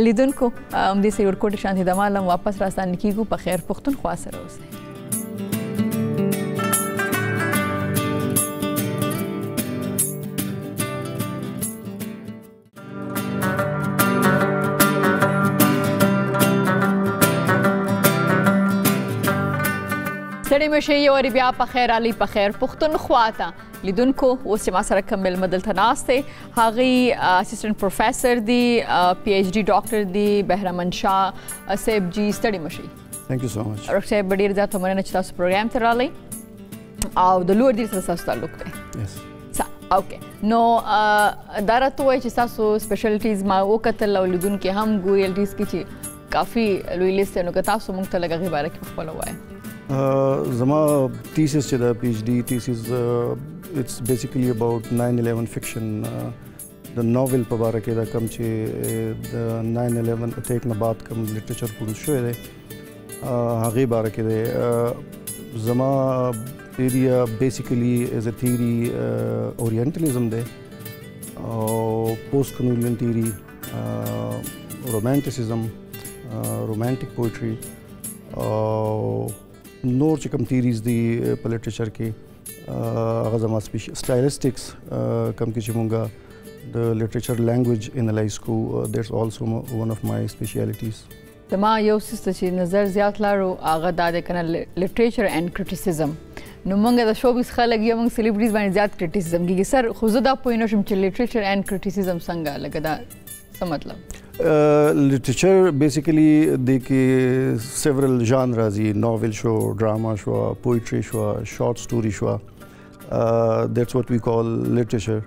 لیدونکو هم دې سره ورکوټ شانتي د مالم واپس راستان کیږو په خیر پښتونخوا سره اوسئ ستړي مشي یو بیا په خیر علي په خیر پښتونخوا ته لیدونکو اوس چې ما سره کوم ملمه دلته ناست دی هغې اسسټنټ پروفیسر دی پی ایچ ډي ډاکټر دی بهرمن شاه صاحب جی ستړي مشي ثانک یو سو مچ ډاکټر صاحب ډېر زیاته مننه چې تاسو پروګرام ته راغلی او د لوړ دیر سره ستاسو تعلق دی اوکې نو دا راته وایي چې تاسو سپیشلټیز ما وکتل او لیدونکي هم ګوري الټیز کې چې کافي لوی لیست نو که تاسو موږ ته لږ هغې باره کې خپله ووایئ زما تھیسس چې د پی ایچ ډي تھیسس اټس بیسیکلی اباؤٹ 9/11 فکشن د ناول په باره کې دا کم چې د 9/11 اٹیک نه بعد کم لټریچر پروډوس شوی دی هغې باره کې دی زما ایریا بیسیکلی ایز ا تھیری اورینټلیزم دی او پوسٹ کولونیل تھیری رومانټیسزم رومانټیک پوئټري او نور چې کوم تھیریز دي په لټریچر کې هغه زما سټایلسټکس کوم کې چې مونږه د لټریچر لینګویج انالایز کو دیټس آلسو ون اف مای سپیشلیټیز زما یو څه چې نظر زیات لاړو هغه دا دی کنه لټریچر اینڈ کریټیسزم نو موږ د شوبیز خلک یو موږ سلیبریټیز باندې زیات کریټیسزم کیږي سر خو زه دا پوه نه شم چې لټریچر اینڈ کریټیسزم څنګه لکه دا څه مطلب لټریچر بیسیکلی د کې سیورل ژانرز دي ناول شو ډراما شو پوئټري شو شارټ سټوري شو دیټس واټ وی کال لټریچر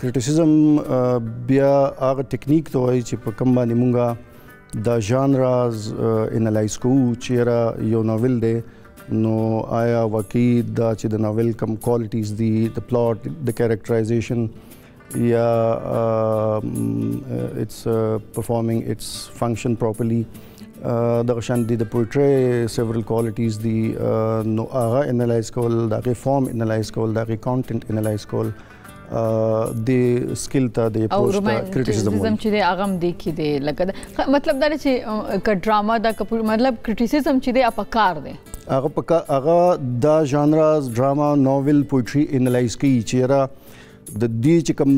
کریټیسزم بیا هغه ټیکنیک ته وایي چې په کوم باندې مونږه د ژانرز انالایز کوو چیرې یو ناول دی نو آیا واقعي دا چې د ناول کم کوالټیز دي د پلاټ د کیریکټرایزیشن یا اټس پرفارمینګ اټس فنکشن پراپرلی دغه شان دي د پوئټري سیورل کوالټیز دي نو هغه انالایز کول دغه فارم انالایز کول دغه کانټینټ انالایز کول د سکل ته د اپروچ ته کریټیسیزم چې د اغم دی کې دی لکه مطلب دا چې ک ډراما دا مطلب کریټیسیزم چې دی اپکار دی هغه دا ژانرز ډراما ناول پوئټري انالایز کوي چې را د دې چې کوم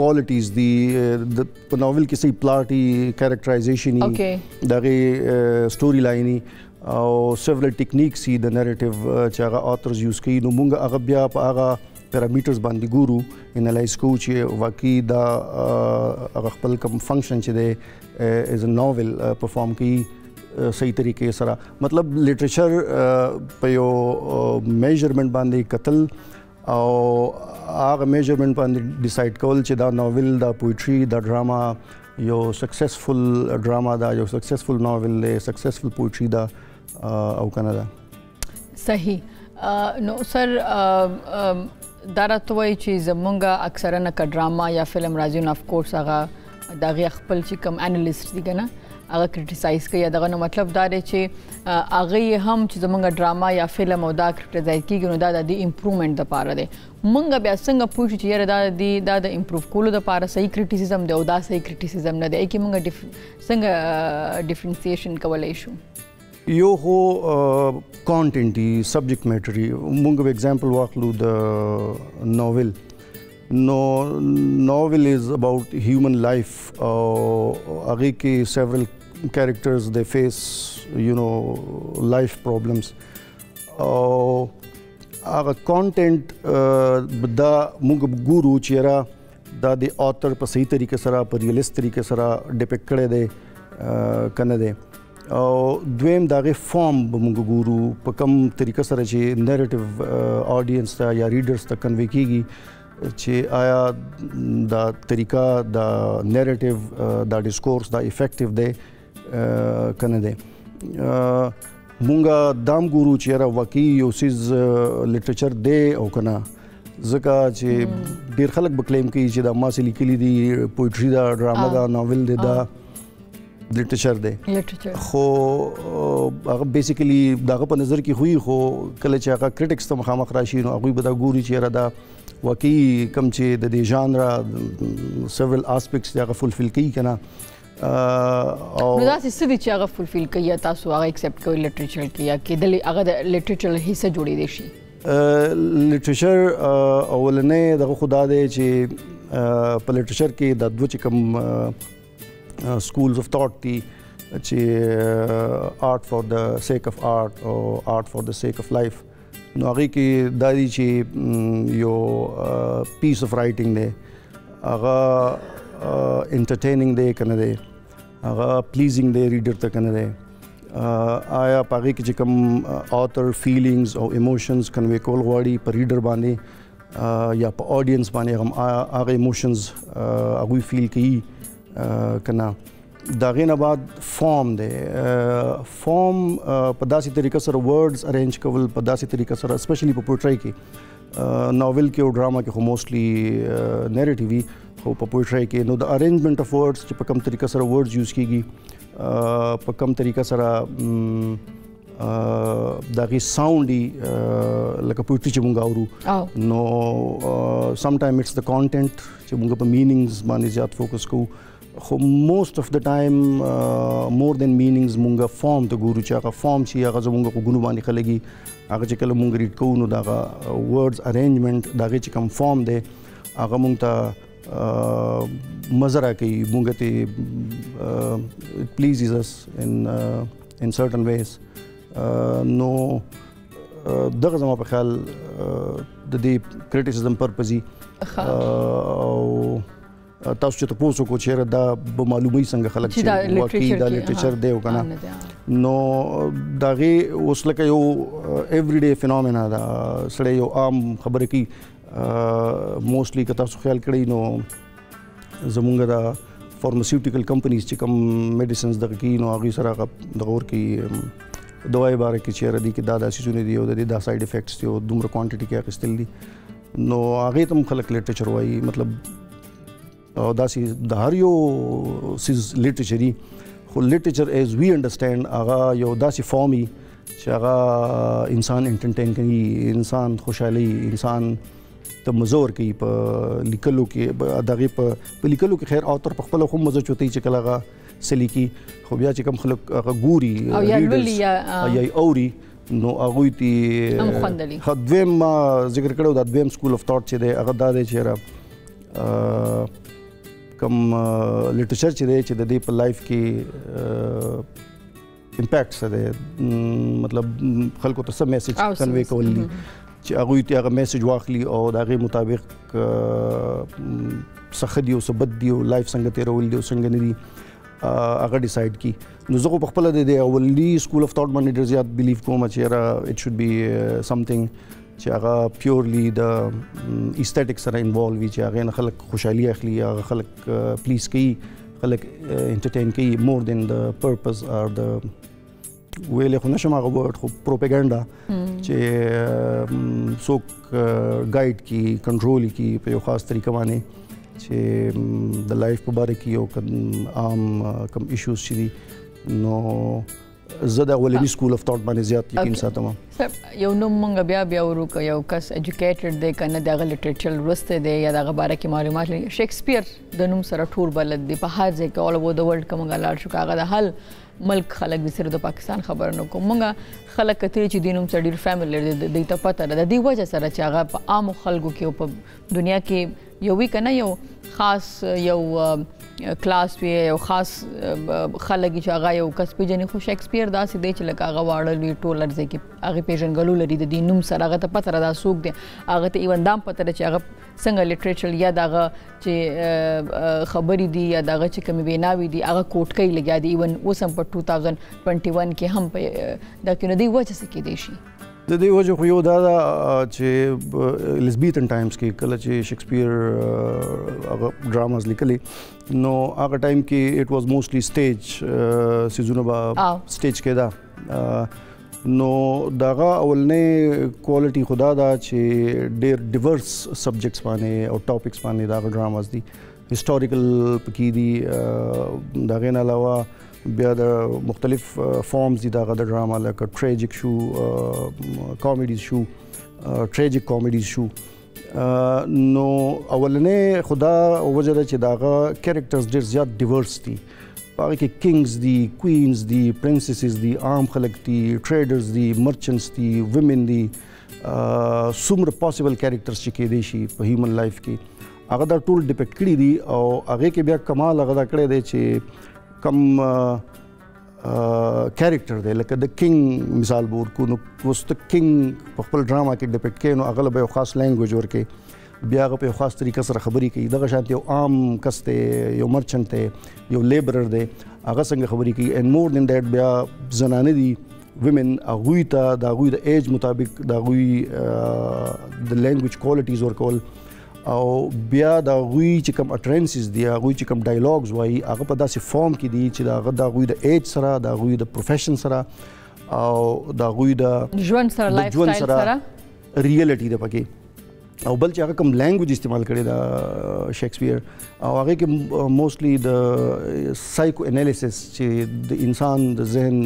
کوالټیز دي په ناول کې صحیح پلاټي کیریکټرایزیشن دغه سټوري لاین او سیورل ټیکنیکس د نریټیو چې هغه آثرز یوز کوي نو موږ هغه بیا په هغه پیرامیټرز باندې ګورو انالایز کوو چې واقعي دا هغه خپل کوم فنکشن چې دی ایز ا ناول پرفارم کوي صحیح طریقې سره مطلب لټریچر په یو میجرمنټ باندې قتل او هغه میجرمنټ باندې ډیسایډ کول چې دا ناول دا پوئټري دا ډراما یو سکسسفل ډراما دا یو سکسسفل ناول دی سکسسفل پوئټري دا او کنه دا صحیح نو سر دا راته وایي چې زمونږ اکثره نه که ډراما یا فلم راځي نو افکورس هغه د هغې خپل چې کوم انالیسټ دي که نه هغه کریټیسایز کوي دغه نو مطلب دا دی چې هغه هم چې زمونږ ډراما یا فلم او دا کریټیسایز کېږي نو دا د دې امپروومنټ دپاره دی مونږ بیا څنګه پوه شو چې یاره دا د امپروو کولو دپاره صحیح کریټیسیزم دی او دا صحیح کریټیسیزم نه دی کې مونږ څنګه ډیفرنسیشن کولی شو یو خو کانټینټ دی سبجیکټ میټر مونږ به اگزامپل واخلو د ناول نو ناول از اباؤٹ هیومن لائف او هغې کې سیورل کیریکټرز دے فیس یو نو لائف پرابلمس او هغه کانټینټ دا مونږ ګورو چې یاره دا د آثر په صحیح طریقې سره په ریئلسټ طریقې سره ډیپیکټ کړی دی که نه دی او دویم د هغې فارم به مونږ ګورو په کوم طریقه سره چې نیریټیو آډینس ته یا ریډرس ته کنوے کېږي چې آیا دا طریقه دا نیریټیو دا ډسکورس دا افیکټیو دی که نه دی مونږ دام ګورو چې یاره واقعي یو څیز لټریچر دی او که نه ځکه چې ډېر خلک به کلیم کوي چې دا ما څه لیکلي دي پوئټري دا ډراما دا ناول دی دا لټریچر دی خو هغه بیسیکلی دغه په نظر کې خوي خو کله چې هغه کریټکس ته مخامخ راشي نو هغوی به دا ګوري چې یاره دا واقعي کوم چې د دې ژانره سیورل اسپیکټس دی هغه فلفل کوي که نه نو داسې څه دي چې هغه فلفل کوي یا تاسو هغه ایکسپټ کوئ لټریچر کې یا کېدلی هغه د لټریچر حصه جوړېدی شي لټریچر اولنی دغه خو دا دی چې په لټریچر کې دا دوه چې کوم schools of thought دي چې art for the sake of art او art for the sake of life نو هغې کې دا دي چې یو پیس اف رایټینګ دی هغه انټرټیننګ دی که نه دی هغه پلیزینګ دی ریډر ته که نه دی آیا په هغې کې چې کوم آثر فیلینګز او ایموشنز کنوے کول غواړي په ریډر باندې یا په آډینس باندې هغه ایموشنز هغوی فیل کوي که نه د هغې نه بعد فارم دی فارم په داسې طریقه سره ورډز ارینج کول په داسې طریقه سره اسپیشلی په پوئټرۍ کې ناول کې او ډراما کې خو موسټلی نیریټیو وي خو په پوئټرۍ کې نو د ارینجمنټ اف ورډز چې په کوم طریقه سره ورډز یوز کېږي په کوم طریقه سره د هغې ساوند وي لکه پوئټري چې مونږ اورو نو سم ټایم اټس د کانټینټ چې مونږ په مینینګز باندې زیات فوکس کوو خو موسٹ اف د ټایم مور دین مینینګز مونږ فارم ته ګورو چې هغه فارم چې هغه زمونږ غوږونو باندې ښه لګي هغه چې کله مونږ ریډ کوو نو د هغه ورډز ارینجمنټ د هغې چې کوم فارم دی هغه مونږ ته مزه راکوي مونږ ته اٹ پلیزز اس ان سرټن ویز نو دغه زما په خیال د دې کریټیسیزم پرپز او تاسو چې تاسو کو چیرې دا به معلومي څنګه خلک چې واقعي دا لټریچر دی او کنه نو دغه اوس لکه یو ایوری ډے فینومینا دا سړی یو عام خبره کی موسټلی که تاسو خیال کړئ نو زمونږ دا فارماسیوټیکل کمپنیز چې کوم میډیسنز دغه کی نو هغوی سره دغه ورکوي دوايي باره کې چیرې دي کې دا سيزونه دي او د دا سايد افیکټس دي او دومره کوانټیټي کې اخیستل دي نو هغه ته خلک لټریچر وایي مطلب او دا سي د هر یو سیز لټریچري خو لټریچر ایز وی انډرسټاند هغه یو داسې فارمي چې هغه انسان انټرټین کوي انسان خوشحالي انسان ته مزور کوي په لیکلو کې دغه په لیکلو کې خیر اوتر په خپل خو مزه چوتي چې کله هغه سلیکي خو بیا چې کوم خلک هغه ګوري او یا لولي یا اوري نو هغه تی هم خوندلي دویم ذکر کړو دا دویم سکول اف ثاټ چې دی هغه دا دی چې کوم لټریچر چې دی چې د دې په لایف کې امپیکټ څه دی مطلب خلکو ته څه میسج کنوي کول دي چې هغه ته هغه میسج واخلي او د هغه مطابق څه خدي او څه بد دی او لایف څنګه تیرول دي او څنګه نه دي هغه ډیسایډ کی نو زه په خپل د اولي سکول اف ثاټ باندې ډېر زیات بلیف کوم چې اټ شود بی سمثینګ چې هغه پیورلی د ایستټیک سره انوالو وي چې هغه نه خلک خوشحالي اخلي هغه خلک پلیز کوي خلک انټرټین کوي مور دین د پرپز اور د ویلې خو نشم هغه ورډ خو پروپاګاندا چې څوک ګایډ کی کنټرول کی په یو خاص طریقه باندې چې د لایف په باره کې یو عام کم ایشوز چې دي نو زه د اولنی سکول اف ثاټ باندې زیات یقین ساتم یو نوم مونږ بیا ورو که یو کس ایجوکیټډ دی که نه د هغه لټریچر لوستی دی یا د هغه باره کې معلومات لري شیکسپیر د نوم سره ټول بلد دی په هر ځای کې آل اوور د ورلډ که مونږ لاړ شو که هغه د هر ملک خلک دي صرف د پاکستان خبره نه کوم مونږ خلک کتلي چې دې نوم سره ډېر فیملر دی دوی ته پته ده د دې وجه سره چې هغه په عامو خلکو کې او په دنیا کې یو وي که نه یو خاص یو کلاس وي یو خاص خلک چې هغه یو کس پیژني خو شیکسپیر داسې دی چې لکه هغه واړه لوی ټول ځای کې هغې پیژنګلو لري د دې نوم سره هغه ته پته ده دا څوک دی هغه ته ایون دا هم پته ده چې هغه څنګه لټریچر یا د هغه چې خبرې دي یا د هغه چې کومې ویناوې دي هغه کوټ کوي لګیا دي ایون اوس هم په 2021 کې هم دا کې نو دې وجه څه کیدی شي د دې وجه خو یو دا ده چې الیزبیتن ټایمز کې کله چې شیکسپیر هغه ډراماز لیکلي نو هغه ټایم کې اټ واز موسټلی سټیج سیزونه به سټیج کې ده نو دغه اولنې کوالټي خدا دا چې ډېر ډیورس سبجیکټس باندې او ټاپکس باندې دغه ډراماز دي هیسټوریکل پکې دي دغه نه علاوه بیا د مختلف فارمز دي دغه د ډراما لکه ټریجیک شو کامیډیز شو ټریجیک کامیډیز شو نو اولنې خدا وجه ده چې دغه کیریکټرز ډېر زیات ډیورس دي هغه کې کینګز دي کوینز دي پرنسسز دي عام خلک دي ټریډرز دي مرچنټس دي ویمن دي څومره پاسبل کیریکټرز چې کېدی شي په هیومن لایف کې هغه دا ټول ډیپیکټ کړي دي او هغې کې بیا کمال هغه دا کړی دی چې کم کیریکټر دی لکه د کینګ مثال به ورکړو نو اوس د کینګ په خپل ډراما کې ډیپیکټ کوي نو هغه به یو خاص لینګویج ورکوي بیا هغه په یو خاص طریقه سره خبرې کوي دغه شانتې یو عام کس دی یو مرچنټ دی یو لیبرر دی هغه څنګه خبرې کوي اینډ مور دین دیټ بیا زنانه دي ویمن هغوی ته د هغوی د ایج مطابق د هغوی د لینګویج کوالټیز ورکول او بیا د هغوی چې کوم اټرنسز دي هغوی چې کوم ډایلاګز وایي هغه په داسې فارم کې دي چې د هغوی د ایج سره د هغوی د پروفیشن سره او د هغوی د ژوند سره لایف سټایل سره ریالټي ده پکې او بل چې هغه کوم لینګویج استعمال کړی دا شیکسپیر او هغه کې موسټلی د سایکو انالیسس چې د انسان د ذهن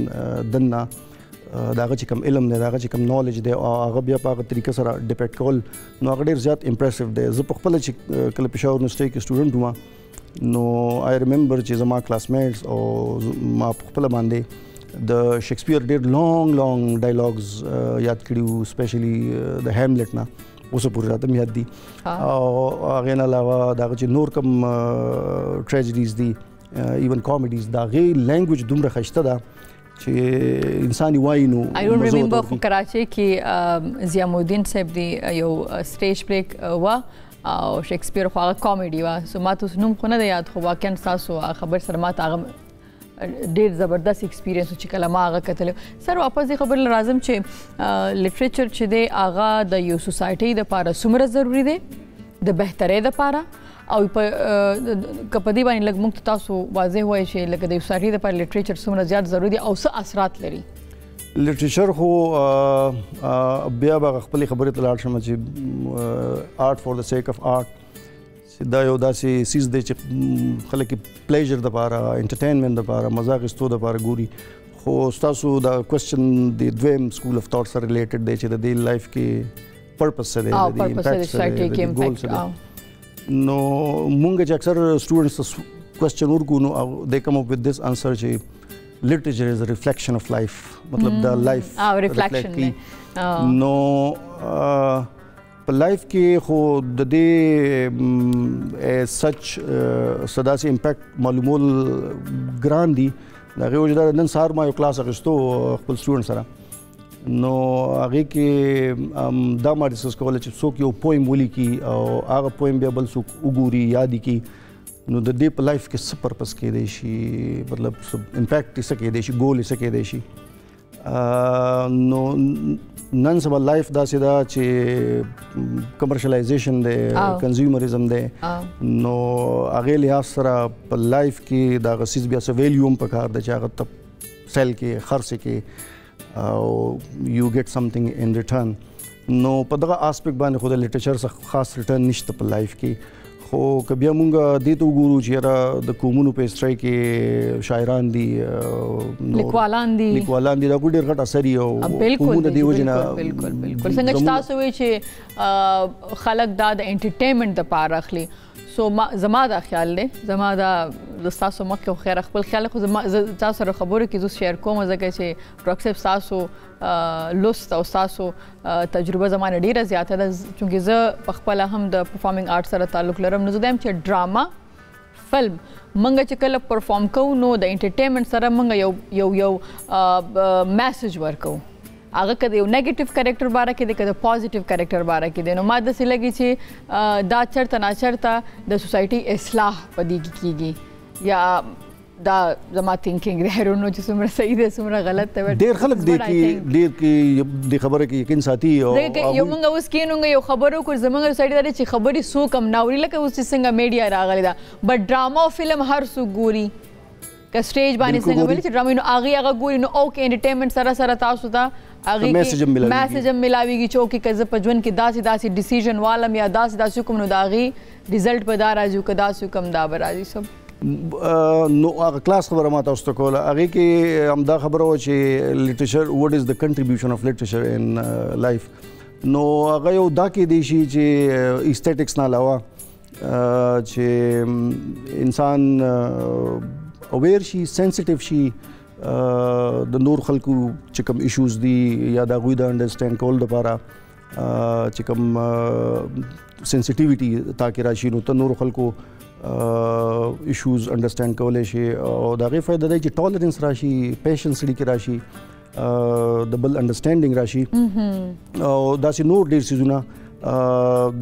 دننه دا هغه چې کوم علم دی دا هغه چې کوم نالج دی او هغه بیا په هغه طریقه سره ډیپیکټ کول نو هغه ډېر زیات امپریسیو دی زه په خپله چې کله پېښور یونیورسټۍ کې سټوډنټ وم نو آی ریممبر چې زما کلاس میټس او ما په خپله باندې د شیکسپیر ډېر لانګ ډایلاګز یاد کړي وو سپیشلی د هیملیټ نه اوس پورې راته مې یاد دي او هغې نه علاوه د هغه چې نور کوم ټریجډیز دي ایون کامیډیز د هغې لینګویج دومره ښایسته ده چې انسان یې وایي نو I don't remember خو کراچۍ کې ضیاء الدین صاحب دی یو سټیج پلیک وه او شیکسپیر خو هغه کامیډي وه سو ما ته اوس نوم خو نه دی یاد خو واقعا ستاسو خبر سره ما ته هغه ډېر زبردست ایکسپیرینس چې کله ما هغه کتلی سر واپس دې خبرې لازم چې لټریچر چې دی هغه د یو سوسایټۍ دپاره څومره ضروري دی د بهترۍ دپاره او که په دې باندې لږ موږ ته تاسو واضح وایي چې لکه د یو سوسایټۍ دپاره لټریچر څومره زیات ضروري دی او څه اثرات لري लिटरेचर خو بیا به خپل خبرې ته لاړ شم چې آرټ فور د سیک اف آرټ دا یو داسې سیز دی چې خلک پلیجر دپاره انټرټینمنټ دپاره مزه اخیستو دپاره ګوري خو ستاسو دا کوېسچن د دویم سکول اف تھاټ سره ریلیټډ دی چې د دې لایف کې پرپس څه دی د امپیکټ څه دی د ګول څه دی نو مونږ چې اکثر سټوډنټس کوېسچن ورکو نو دے کم اپ وذ دس آنسر چې literature is a reflection of life मतलब the life reflection no په life کې خو د دې such صدا سي impact معلومول ګران دي دا غوښدا نن سهار ما یو کلاس اخیستو خپل سټوډنټ سره نو هغه کې دا ما ډسکس کول چې څوک یو پویم ولیکي او هغه پویم بیا بل څوک وګوري یاد کی نو د دې په لایف کې څه پرپس کېدی شي مطلب امپیکټ یې څه کېدی شي ګول یې څه کېدی شي نو نن سبا لایف داسې ده چې کمرشلایزیشن دی کنزیومریزم دی نو هغې لحاظ سره په لایف کې د هغه څیز بیا څه ویلیو هم پکار دی چې هغه ته سیل کې خرڅ کې او یو ګیټ سمثینګ ان ریټرن نو په دغه آسپیکټ باندې خو د لیټریچر څخه خاص ریټرن نشته په لایف کې خو که بیا مونږ دې ته وګورو چې یاره د قومونو په هسټرۍ کې شاعران دي لیکوالان دي دا کوم ډېر غټ اثر یو قومونه دی وجنه بالکل څنګه چې تاسو وایي چې خلک دا د انټرټینمنټ دپاره اخلي سو زما دا خیال دی زما دا تاسو مخکې خیر خپل خیال خو زه تاسو سره خبرو کې زه شیر کوم ځکه چې ډاکټر صاحب تاسو لوست او تاسو تجربه زمانه ډیره زیاته ده چونکې زه په خپل هم د پرفارمینګ آرټ سره تعلق لرم نو زه وایم چې ډراما فلم منګه چې کله پرفارم کوو نو د انټرټینمنټ سره منګه یو میسج ورکو هغه که د یو نیگیټیو کریکټر باره کې دی که د پازیټیو کریکټر باره کې دی نو ما داسې لګي چې دا چرته ناچرته د سوسایټي اصلاح په دې کې کیږي یا دا زما تھینکینګ دی I don't know چې څومره صحیح دی څومره غلط دی ډېر خلک ډېر کې خبره کې یقین ساتي او یو موږ اوس کینو یو خبرو کو زموږ سوسایټي دا چې خبرې څوک هم نه اوري لکه اوس څنګه میډیا راغلی ده بټ ډراما او فلم هر څوک ګوري که سټیج باندې څنګه ویل چې ډراما نو هغه ګوري نو اوکې انټرټینمنټ سره سره تاسو ته هغه میسج هم ملاويږي چې اوکې که زه په ژوند کې داسې ډیسیژن والم یا داسې کوم نو د هغې ریزلټ به دا راځي که داسې کوم دا به راځي سب نو هغه کلاس خبره ما تاسو ته کوله هغې کې همدا خبره وه چې لیټریچر وټ از د کنټریبیوشن اف لیټریچر ان لایف نو هغه یو دا کېدی شي چې ایسټیټکس نه علاوه چې انسان اویر شي سینسټیو شي د نور خلکو چې کوم ایشوز دي یا د هغوی د انډرسټینډ کولو دپاره چې کوم سینسټیویټي تا کې راشي نو ته نورو خلکو ایشوز انډرسټینډ کولی شي او د هغې فایده دی چې ټالرنس راشي پیشنس سړي کې راشي د بل انډرسټینډینګ راشي او داسې نور ډېر څیزونه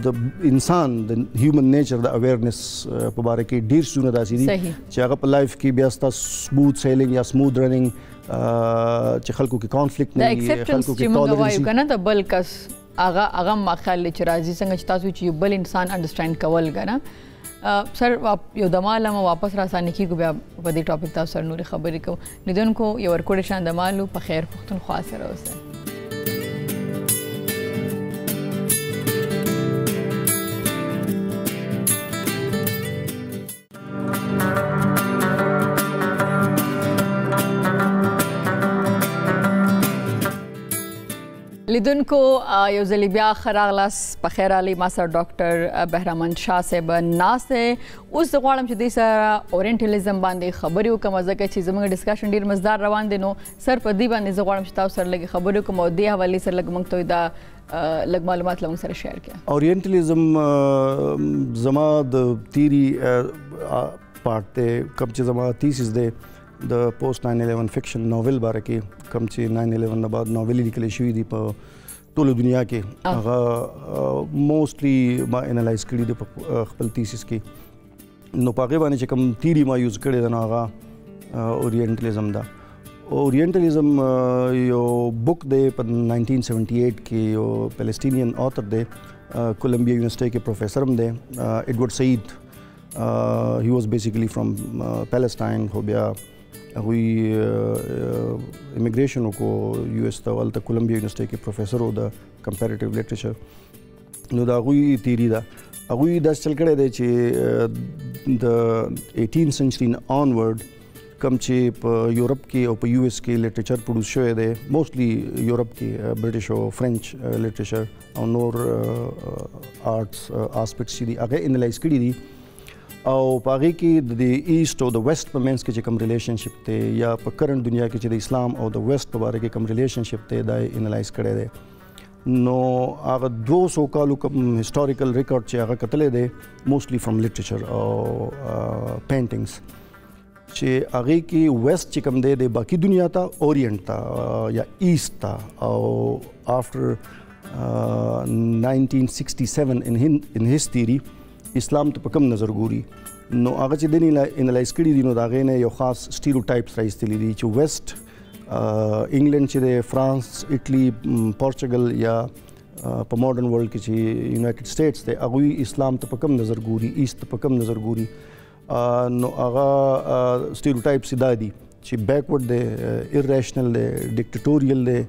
د انسان د هیومن نیچر د اویرنس په باره کې ډېر څیزونه داسې دي چې هغه په لایف کې بیا ستا سموث سیلینګ یا سموث رننګ چې خلکو کې کانفلیکټ نه وي خلکو کې ټالرنس وي کنه د بل کس هغه ما خیال چې راځي څنګه چې تاسو چې بل انسان انډرسټینډ کول کنه سر یو دماله ما واپس راسانه کیږو بیا په دې ټاپک تاسو سره نورې خبرې کوو لیدونکو یو ورکوډ شان دمالو په خیر پښتونخوا سره اوسئ لیدونکو یو ځل بیا ښه راغلاست په خیر علي ما سره ډاکټر بهرامند شاه صاحب ناست دی اوس زه غواړم چې دوی سره اورینټلیزم باندې خبرې وکړم ځکه چې زموږ ډسکشن ډېر مزدار روان دی نو سر په دې باندې زه غواړم چې تاسو سره لږ خبرې وکړم او دې حوالې سره لږ موږ ته دا لږ معلومات له موږ سره شیر کړه اورینټلیزم زما د تیری پارټ دی کوم چې زما تھیسس دی د پوسټ 9/11 فکشن ناول باره کې کوم چې 9/11 نه بعد ناول لیکل شوي دي په ټوله دنیا کې هغه موسټلی ما انالایز کړي دي په خپل تھیسس کې نو په هغې باندې چې کوم تیری ما یوز کړی دی نو هغه اورینټلیزم ده اورینټلیزم یو بک دی په 1978 کې یو پیلسټینین آتھر دی کولمبیا یونیورسٹی کې پروفیسر هم دی ایڈورډ سعید he was basically from Palestine خو بیا هغوی امیګریشن وکړو US ته، هلته کولمبیا یونیورسټۍ کې پروفیسر و د کمپیریټیو لټریچر. نو د هغوی تیوري ده، هغوی داسې چل کړی دی چې د 18 سنچري نه آنورډ کم چې په یورپ کې او په US کې لټریچر پروډوس شوی دی، موسټلی یورپ کې برټش او فرنچ لټریچر او نور آرټس اسپیکټس چې دي هغه انالایز کړي دي، او په هغې کې د ایسټ او د ویسټ په منځ کې چې کوم ریلیشنشپ دی یا په کرنټ دنیا کې چې د اسلام او د ویسټ په باره کې کوم ریلیشنشپ دی دا یې انالایز کړی دی. نو هغه 200 کالو کوم هسټوریکل ریکارډ چې هغه کتلی دی موسټلی فرام لټریچر او پینټنګس، چې هغې کې ویسټ چې کوم دی د باقي دنیا ته اورینټ ته یا ایسټ ته، او آفټر 1967 in his theory اسلام ته په کوم نظر ګوري. نو هغه چې دنې انالایز کړي دي نو د هغې نه یو خاص سټیریوټایپس راایستلي دي چې ویسټ انګلینډ چې دی، فرانس، اټلي، پورچګل یا په ماډرن ورلډ کې چې یونایټډ سټیټس دی هغوی اسلام ته په کوم نظر ګوري، ایسټ ته په کوم نظر ګوري. نو هغه سټیریوټایپس دا دي چې بیکورډ دی، ایرریشنل دی، ډکټیټوریل دی،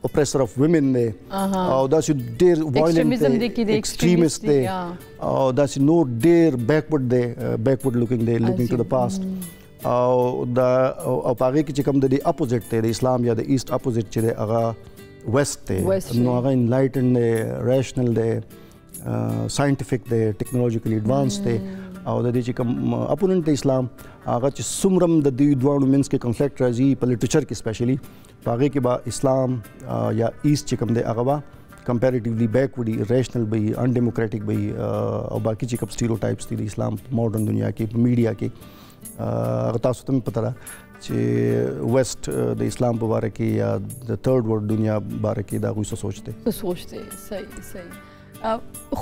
oppressor of women دی، او داسې ډېر وایلنټ دی، ایکسټریمست دی، او داسې نور ډېر بیکورډ دی، بیکورډ لوکینګ دی، لوکینګ ټو د پاسټ. او په هغې کې چې کوم د دې اپوزټ دی د اسلام یا د ایسټ اپوزټ چې دی هغه ویسټ دی. نو هغه انلایټن دی، ریشنل دی، ساینټیفک دی، ټیکنالوژیکلی ایډوانس دی، او د دې چې کوم اپوننټ د اسلام هغه چې څومره د دې دواړو منځ کې کنفلیکټ راځي په لټریچر کې سپیشلی په هغې کې به اسلام یا ایسټ چې کوم دی هغه به کمپیریټیولی بیکورډ وي، ریشنل به وي، انډیموکریټک به وي، او باقي چې کوم سټیریوټایپس دي د اسلام په ماډرن دنیا کې په میډیا کې هغه تاسو ته مې پته ده چې ویسټ د اسلام په باره کې یا د تھرډ ورلډ دنیا باره کې د هغوی څه سوچ دی. صحیح.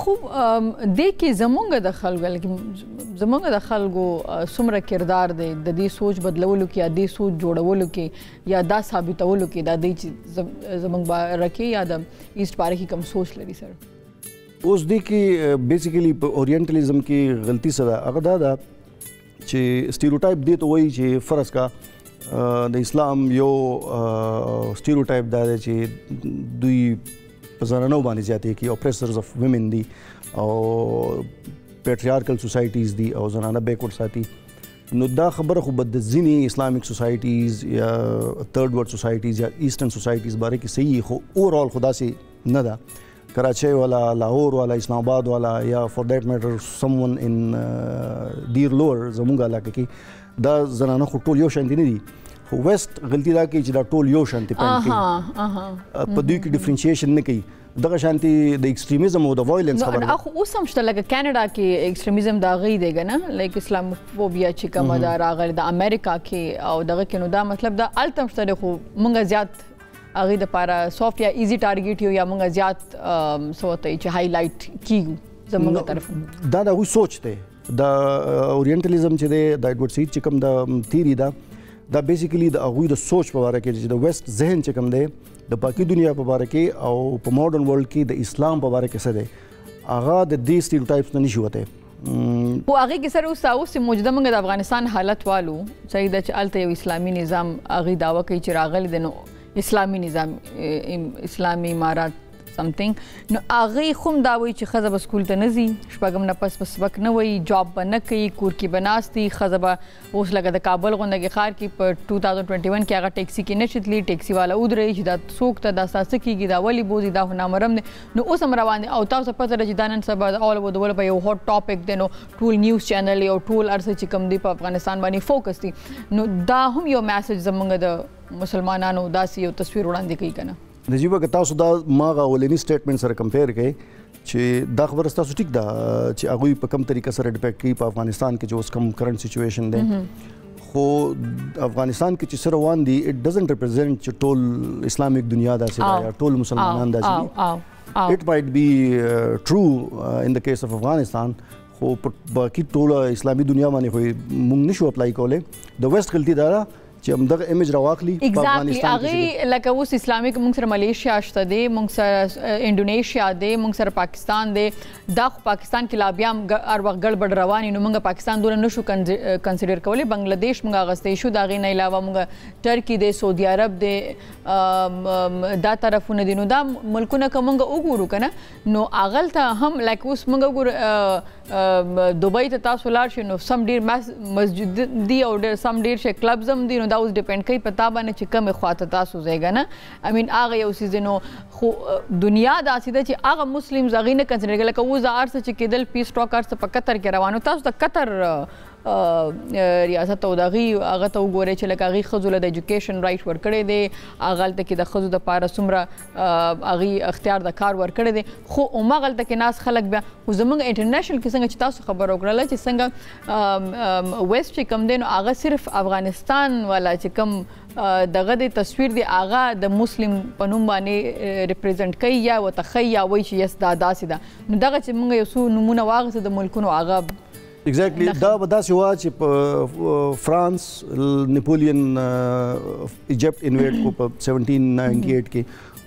خو دې کې زمونږ د خلکو څومره کردار دی د دې سوچ بدلولو کې یا دې سوچ جوړولو کې یا دا ثابتولو کې دا دی چې زمونږ باره کې یا د ایسټ باره کې کوم سوچ لري سر؟ اوس دې کې بیسیکلی په اورینټلیزم کې غلطي څه ده؟ هغه دا ده چې سټیریوټایپ دې ته وایي چې فرض کا د اسلام یو سټیریوټایپ دا دی چې دوی په زنانو باندې زیاتې کې اپریسرز اف ویمن دي او پیټریارکل سوسایټیز دي او زنانه بیکورډ ساتي. نو دا خبره خو به د ځینې اسلامیک سوسایټیز یا تھرډ ورلډ سوسایټیز یا ایسټرن سوسایټیز باره کې صحیح، خو اوورال خو داسې نه ده. کراچۍ والا، لاهور والا، اسلام آباد والا یا فار دیٹ میټر سم ون ان ډیر لوور زموږ علاقه کې دا زنانه خو ټول یو شانتي نه دي. خو ویسټ غلطي دا کوي چې دا ټول یو شانتي پین کوي، په دوی کې ډیفرنشیشن نه کوي. دغه شانتي د ایکسټریمیزم او د وایلنس خبره خو اوس هم شته، لکه کینیډا کې ایکسټریمیزم دا غي دی کنه، لایک اسلاموفوبیا چې کومه دا راغلی د امریکا کې او دغه کې، نو دا مطلب دا التم شته خو مونږ زیات هغې دپاره سافټ یا ایزي ټارګیټ یو یا مونږ زیات څه ورته وایي چې هایلایټ کیږو زمونږ طرف. دا د هغوی سوچ دی، د اورینټلیزم چې دی د ایډورډ سید چې کوم د تیوري ده دا بیسیکلی د هغوی د سوچ په باره کې چې د ویسټ ذهن چې کوم دی د باقي دنیا په باره کې او په ماډرن ورلډ کې د اسلام په باره کې څه دی هغه د دې سټیریوټایپس نه نشي وتی. خو هغې کې سره اوس موجوده موږ د افغانستان حالت والو صحیح ده چې هلته یو اسلامي نظام هغې دعوه کوي چې راغلی دی، نو اسلامي نظام، اسلامي امارات سمثینګ، نو هغې خو هم دا وایي چې ښځه به سکول ته نه ځي، شپږم نه پس به سبق نه وایي، جاب به نه کوي، کور کې به ناست وي، ښځه به اوس لکه د کابل غوندې ښار کې په 2021 کې هغه ټیکسي کې نه شي تللی، ټیکسي والا ودرېږي چې دا څوک ته دا ستا څه کېږي، دا ولې بوځي، دا خو نامرم دی. نو اوس هم روان دی او تاسو پته ده چې دا نن سبا د اول ودول په یو هاټ ټاپک دی، نو ټول نیوز چینل او ټول هر څه چې کوم دی په افغانستان باندې فوکس دي. نو دا هم یو میسج زموږ د مسلمانانو داسې یو تصویر وړاندې کوي که نه؟ نجیبه که تاسو دا ما هغه اولني سټیټمنټ سره کمپیر کړئ چې دا خبره ستاسو ټیک ده چې هغوی په کوم طریقه سره ډیپیکټ کوي په افغانستان کې چې اوس کوم کرنټ سچویشن دی، خو افغانستان کې چې څه روان دي اټ ډزنټ ریپرزینټ چې ټول اسلامیک دنیا داسې ده یا ټول مسلمانان داسې دي. اټ مایټ بی ټرو ان د کیس اف افغانستان، خو په باقي ټوله اسلامي دنیا باندې خو موږ نشو اپلای کولی. د ویسټ غلطي دا ده چې همدغه ایمیج راواخلي په افغانستان کې. هغه لکه اوس اسلامي موږ سره ملیشیا شته دی، موږ سره انډونیشیا دی، موږ سره پاکستان دی. دا خو پاکستان کې لا بیا هر وخت ګډوډ رواني، نو موږ پاکستان دونه نشو کنسیډر کولی. بنگلادیش موږ اغوستی شو، د هغې نه علاوه موږ ټرکي دی، سعودي عرب دی، دا طرفونه دي. نو دا ملکونه که موږ وګورو که نه، نو هغلته هم لکه اوس موږ وګورو دوبۍ ته تاسو لاړ شئ، نو سم ډېر مسجد دي او سم ډېر شي کلبز هم دي. نو دا اوس ډیپینډ کوي په تا باندې چې کومې خواته تاسو ځئ نه. آی مین هغه یو څیز دی. نو خو دنیا داسې ده چې هغه مسلمز هغې نه کنسیډر کوي. لکه اوس دا هر څه چې کېدل پیس ټاک هر څه په قطر کې روان و. تاسو د قطر ریاست او د هغې هغه ته وګورئ چې لکه هغې ښځو له د ایجوکیشن رایټ ورکړی دی، هغلته کې د ښځو دپاره څومره هغې اختیار د کار ورکړی دی. خو هماغلته کې ناست خلک بیا خو زموږ انټرنیشنل کې څنګه چې تاسو خبره وکړله چې څنګه ویسټ چې کوم دی، نو هغه صرف افغانستان والا چې کوم دغه د تصویر دی هغه د مسلم په نوم باندې ریپرزنټ کوي یا ورته ښیي یا وایي چې یس دا داسې ده. نو دغه چې موږ یو څو نومونه واخیستو د ملکونو هغه ایگزیکټلی دا به داسې وه چې په فرانس نیپولین ایجپټ انویډ کو په 1798 کې،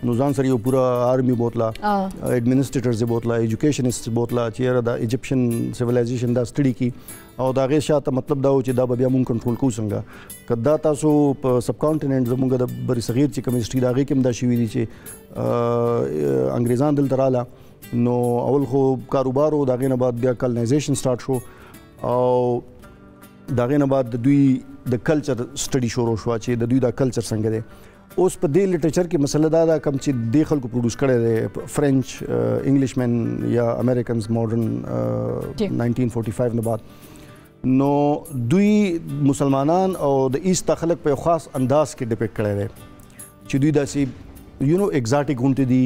نو ځان سره یو پوره آرمی بوتله، ایڈمنسټریټرز یې بوتله، ایجوکیشنسټ بوتله چې یاره د ایجپشن سیویلایزیشن دا ستړي کی. او د هغې شاته مطلب دا و چې دا به بیا مونږ کنټرول کوو څنګه. که دا تاسو په سب کانټیننټ زمونږ د بر صغیر چې کوم هسټري د هغې کې هم دا شوي دي چې انګریزان دلته راله، نو اول خو کاروبار و، د هغې نه بعد بیا کالنایزیشن سټارټ شو، او د هغې نه بعد د دوی د کلچر سټډي شروع شوه چې د دوی دا کلچر څنګه دی. اوس په دې لټریچر کې مسله دا ده کوم چې دې خلکو پروډوس کړی دی فرینچ انګلیشمن یا امریکنز ماډرن 1945 نه بعد، نو دوی مسلمانان او د ایسټ خلک په یو خاص انداز کې ډیپیکټ کړی دی چې دوی داسې یو نو ایگزاټیک غونټې دي.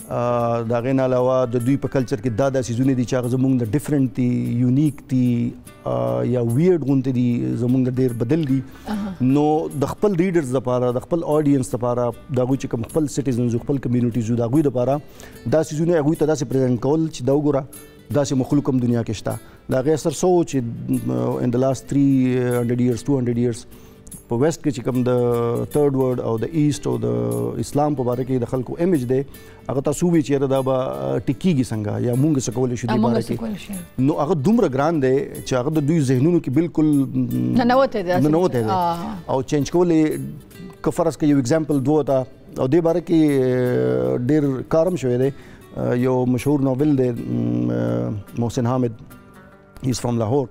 د هغې نه علاوه د دوی په کلچر کې دا داسې څیزونه دي چې هغه زموږ د ډفرنټ دي، یونیک دي یا ویرډ غونټې دي، زموږ نه ډېر بدل دي. نو د خپل ریډرز دپاره، د خپل آډینس دپاره، د هغوی چې کوم خپل سټیزنز خپل کمیونټیز د هغوی دپاره دا څیزونه هغوی ته داسې پرزنټ کول چې دا وګوره داسې مخلوق هم دنیا کې شته. د هغې اثر څه و چې ان د لاست 300 years 200 years په ویسټ کې چې کوم د تھرډ ورلډ او د ایسټ او د اسلام په باره کې د خلکو امیج دی، هغه تاسو وی چې دا به ټیکیږي څنګه یا مونږ څه کولی شو دې باره کې، نو هغه دومره ګران دی چې هغه د دوی ذهنونو کې بالکل ننوتی دی او چینج کولی. که فرض که یو اگزامپل دوه ته او دې باره کې ډېر کار هم شوی دی. یو مشهور ناول دی محسن حامد، هی از فرام لاهور،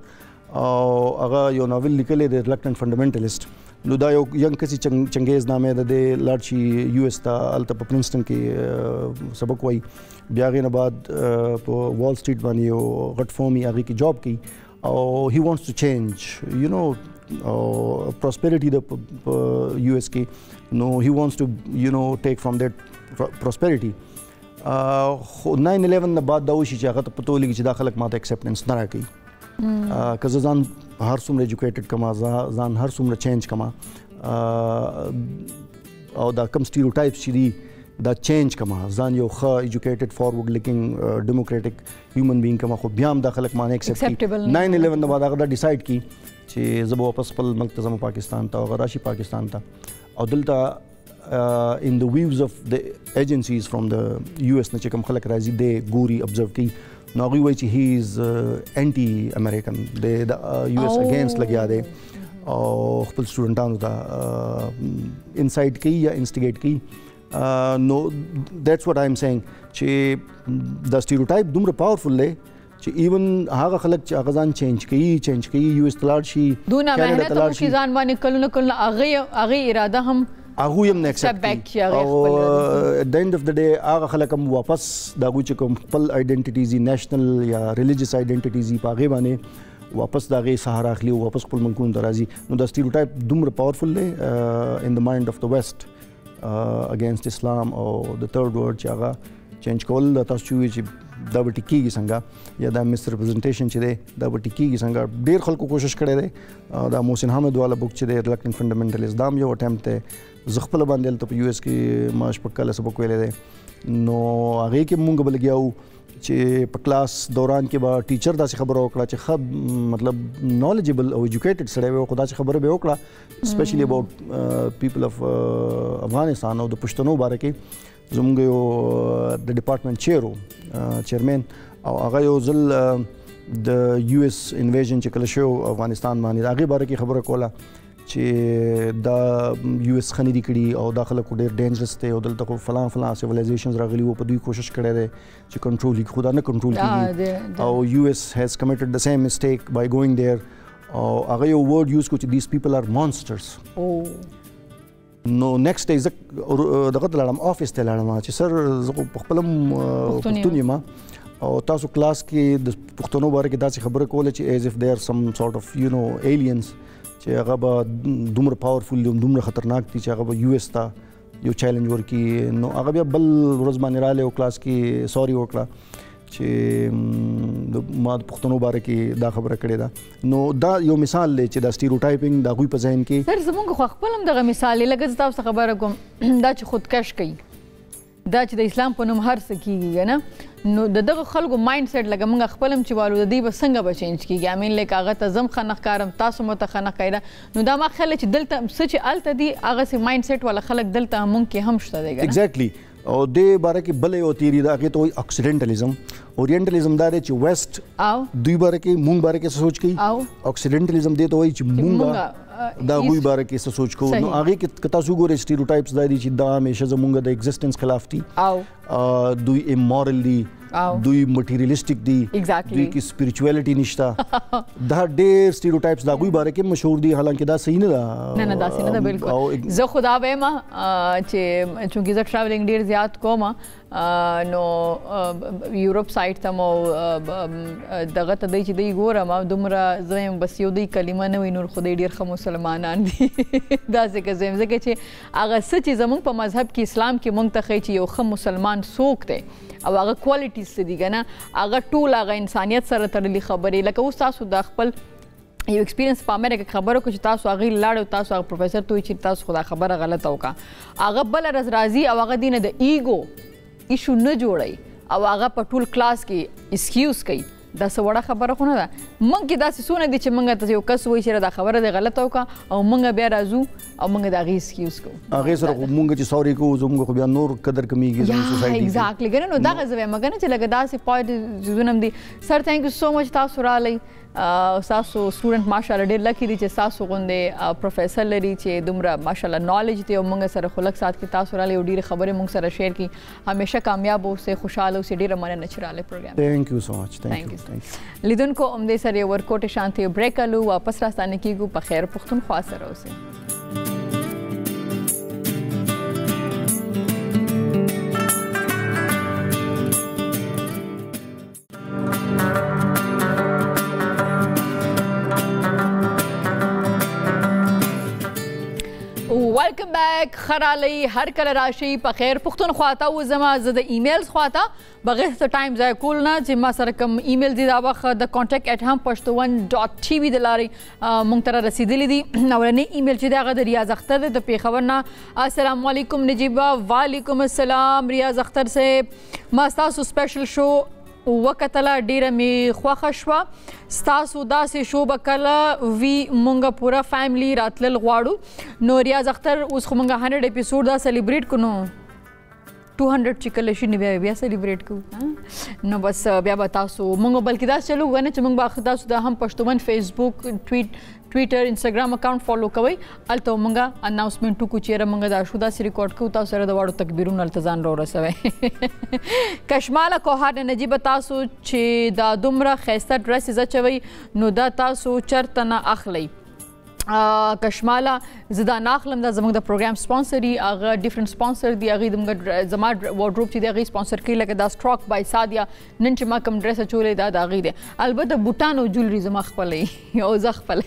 او هغه یو ناول لیکلی دی ریلکټنټ فنډامنټلیسټ. نو دا یو ینګ کسي چنګیز نامې د دې لاړ شي یو ایس ته، هلته په پرنسټن کې سبق وایي، بیا هغې نه بعد په وال سټریټ باندې یو غټ فارم یې هغې کې جاب کوي او هی وانټس ټو چینج یو نو پراسپیرټي د په یو ایس کې، نو هی وانټس ټو یو نو ټیک فرام دیٹ پراسپیرټي. خو 9/11 نه بعد دا وشي چې هغه ته پته ولګي چې دا خلک ماته اکسپټنس نه راکوي. که زه ځان هر څومره ایجوکیټډ کما، ځان هر څومره چینج کما، او دا کم سټیریوټایپس چې دي دا چینج کما، ځان یو ښه ایجوکیټډ فارورډ لوکینګ ډیموکریټک هیومن بینګ کما، خو بیا هم دا خلک مانه ایکسپټ کړي. 9/11 نه بعد هغه دا ډیسایډ کړي چې زه به واپس خپل ملک ته ځم، پاکستان ته، هغه راشي پاکستان ته، او دلته in the views of the agencies from the US نه چې کوم خلک راځي دی ګوري ابزرو کوي، نو هغوی وایي چې هی از انټي امریکن، دی د یو ایس اګینسټ لګیا دی او خپل سټوډنټانو ته انسایټ کوي یا انسټیګیټ کوي. نو دیټس واټ آی ایم سیینګ چې دا سټیریوټایپ دومره پاورفل دی چې ایون هغه خلک چې هغه ځان چینج کوي یو ایس ته لاړ شي، دونه محنت هم وکړي ځان باندې کلونه هغې اراده هم هغوی هم نه ایکسپټ کوي، او د اینډ اف د ډے هغه خلک هم واپس د هغوی چې کوم خپل آیډنټیټیز دي، نیشنل یا ریلیجیس آیډنټیټیز دي، په هغې باندې واپس د هغې سهار اخلي او واپس خپل ملکونو ته راځي. نو دا سټیریوټایپ دومره پاورفل دی ان د مایند اف د ویسټ اګینسټ اسلام او د تھرډ ورلډ چې هغه چینج کول. تاسو چې وایي چې دا به ټیکېږي څنګه یا دا مس ریپرزنټیشن چې دی دا به ټیکېږي څنګه، ډېر خلکو کوشش کړی دی. دا محسن حامد والا بک چې دی ریلکټنټ فنډامنټلیسټ، دا هم یو اټمپټ دی. زه خپله باندې هلته په یو ایس کې ما شپږ کاله سبق ویلی دی، نو هغې کې مونږ به لګیا وو چې په کلاس دوران کې به ټیچر داسې خبره وکړه چې ښه مطلب نالجبل او ایجوکیټډ سړی وي خو داسې خبره به وکړه اسپیشلی اباؤټ پیپل اف افغانستان او د پښتنو باره کې زموږ یو د ډپارټمنټ چیرمین او هغه یو ځل د یو اس انویژن چې کله شو افغانستان باندې هغې باره کې خبره کوله چې دا یو اس خني دي کړي او دا خلک ډېر ډینجرس دی او دلته خو فلان سیویلایزیشنز راغلي وو په دوی کوشش کړی دی چې کنټرول یې خو دا نه کنټرول کېږي او یو اس هیز کمیټډ د سیم مسټیک بای ګوینګ دیر او هغه یو ورډ یوز کړو چې دیز پیپل آر مانسټرز نو نیکسټ ډے دغه ته لاړم افیس ته لاړم چې سر زه په خپل پښتون یم او تاسو کلاس کې د پښتنو باره کې داسې خبره کوله چې ایز اف دیر سم سورټ اف یو نو ایلیینز چې هغه به دومره پاورفل دي دومره خطرناک دي چې هغه به یو اس ته یو چیلنج ورکړي نو هغه بیا بل ورځ باندې راغلی او کلاس کې سوري وکړه چې ما د پښتنو باره کې دا خبره کړې ده نو دا یو مثال دی چې دا سټیریوټایپینګ د هغوی په ذهن کې سر زمونږ خو خپل هم دغه مثال دی لکه زه تاسو خبره کوم دا چې خودکش کوي دا چې د اسلام په نوم هر څه کیږي نه نو دغه خلکو مایند سیټ لکه موږ خپل هم چې والو د دې به څنګه به چینج کیږي امین لکه هغه ته زم خنخ کارم تاسو مو ته خنخ کایره نو دا ما خیال چې دلته څه چې الته دي هغه سي مایند سیټ ولا خلک دلته مونږ کې هم شته دی ایگزیکټلی او د باره کې بل یو تیری دا هغه ته وایي اکسیډنټالیزم اورینټالیزم دا دی چې ویسټ دوی باره کې مونږ باره کې سوچ کوي اکسیډنټالیزم دی ته وایي چې مونږ دا غوی باره کې څه سوچ کوو نو هغې کې که تاسو وګورئ سټیریوټایپس دا دي چې دا همیشه زمونږ د ایگزسټنس خلاف دي دوی امورل دي دوی مټیریلسټک دي دوی کې سپیریچوالټي نشته دا ډېر سټیریوټایپس دا غوی باره کې مشهور دي حالانکه دا صحیح نه ده نه داسې نه ده بالکل زه خو دا وایم چې چونکې زه ټراولینګ ډېر زیات کوم نو یورپ سایډ ته مو دغه ته دی چې دی ګورم دومره زه یم بس یو دی کلمه نه وي نور خو دی ډېر ښه مسلمانان دي داسې که زه یم ځکه چې هغه څه چې زموږ په مذهب کې اسلام کې موږ ته ښایي چې یو ښه مسلمان څوک دی او هغه کوالټیز څه دي که نه هغه ټول هغه انسانیت سره تړلي خبرې لکه اوس تاسو د خپل یو ایکسپیرینس په امریکا کې خبره کو چې تاسو هغې لاړ تاسو هغه پروفیسر ته وایي چې تاسو خو دا خبره غلطه وکړه هغه بله ورځ راځي او هغه دې نه د ایګو ایشو نه جوړوي او هغه په ټول کلاس کې اسکیوز کوي دا څه وړه خبره خو نه ده موږ کې داسې څونه دي چې موږ ته یو کس وایي چې دا خبره دې غلطه وکړه او موږ بیا راځو او موږ د هغې اسکیوز کوو هغې سره خو موږ چې سوري کوو زموږ خو بیا نور قدر کمیږي زموږ سوسایټي ایگزیکټلی که نه نو دغه زه وایم که نه چې لکه داسې پوینټ څیزونه هم دي سر تھینک یو سو مچ تاسو راغلی ستاسو سټوډنټ ماشاءالله ډېر لکي دي چې ستاسو غوندې پروفیسر لري چې دومره ماشاءالله نالج دی او موږ سره خو لږ ساعت کې تاسو راغلی او ډېرې خبرې موږ سره شیر کړي همیشه کامیاب اوسئ خوشحاله اوسئ ډېره مننه چې راغلی پروګرام تھینک یو سو مچ تھینک یو لیدونکو همدې سره یو ورکوټې شانتې بریک الو واپس راستانه کیږو په خیر پښتونخوا سره اوسئ ویلکم بیک خرالی هر کله راشي په خیر پښتونخوا ته وزما زه د ایمیلز خواته بغیر څه ټایم ضایع کول نه چې ما سره کوم ایمیل دي دا وخت د contact@hampashtoon.tv د لارې موږ ته رسیدلی دي اولنی ایمیل چې دی هغه د ریاض اختر دی د پېښور نه السلام علیکم نجیبه وعلیکم السلام ریاض اختر صاحب ما ستاسو سپیشل شو وکتله ډیره می خوښه شوه ستاسو داسې شو به کله وي مونږ پوره فیملی راتلل غواړو نو ریاض اختر اوس خو مونږ 100 اپیسوډ دا سلیبریټ کړو 200 چې کله شي نو بیا سلیبریټ کوو نو بس بیا به تاسو مونږ بلکې دا چلو ونه چې مونږ به تاسو د هم پښتون فیسبوک ټویټر انسټاګرام اکاونټ فالو کوئ هلته مونږ اناونسمنټ وکړو چېرې مونږ دا شو داسې ریکارډ کوو تاسو سره د واړو تکبیرونو هلته ځان راورسوئ کشماله کوهاټ نجیبه تاسو چې دا دومره ښایسته ډرسز اچوئ نو دا تاسو چېرته نه اخلئ کشماله زه دا نه اخلم دا زموږ د پروګرام سپانسر دي هغه ډفرنټ سپانسر دي هغې زما وارډروب چې دی هغې سپانسر کوي لکه دا سټراک بای سادیا نن چې ما کوم ډرس اچولی دا د هغې دی البته بوټان او جولري زما خپله او زه خپله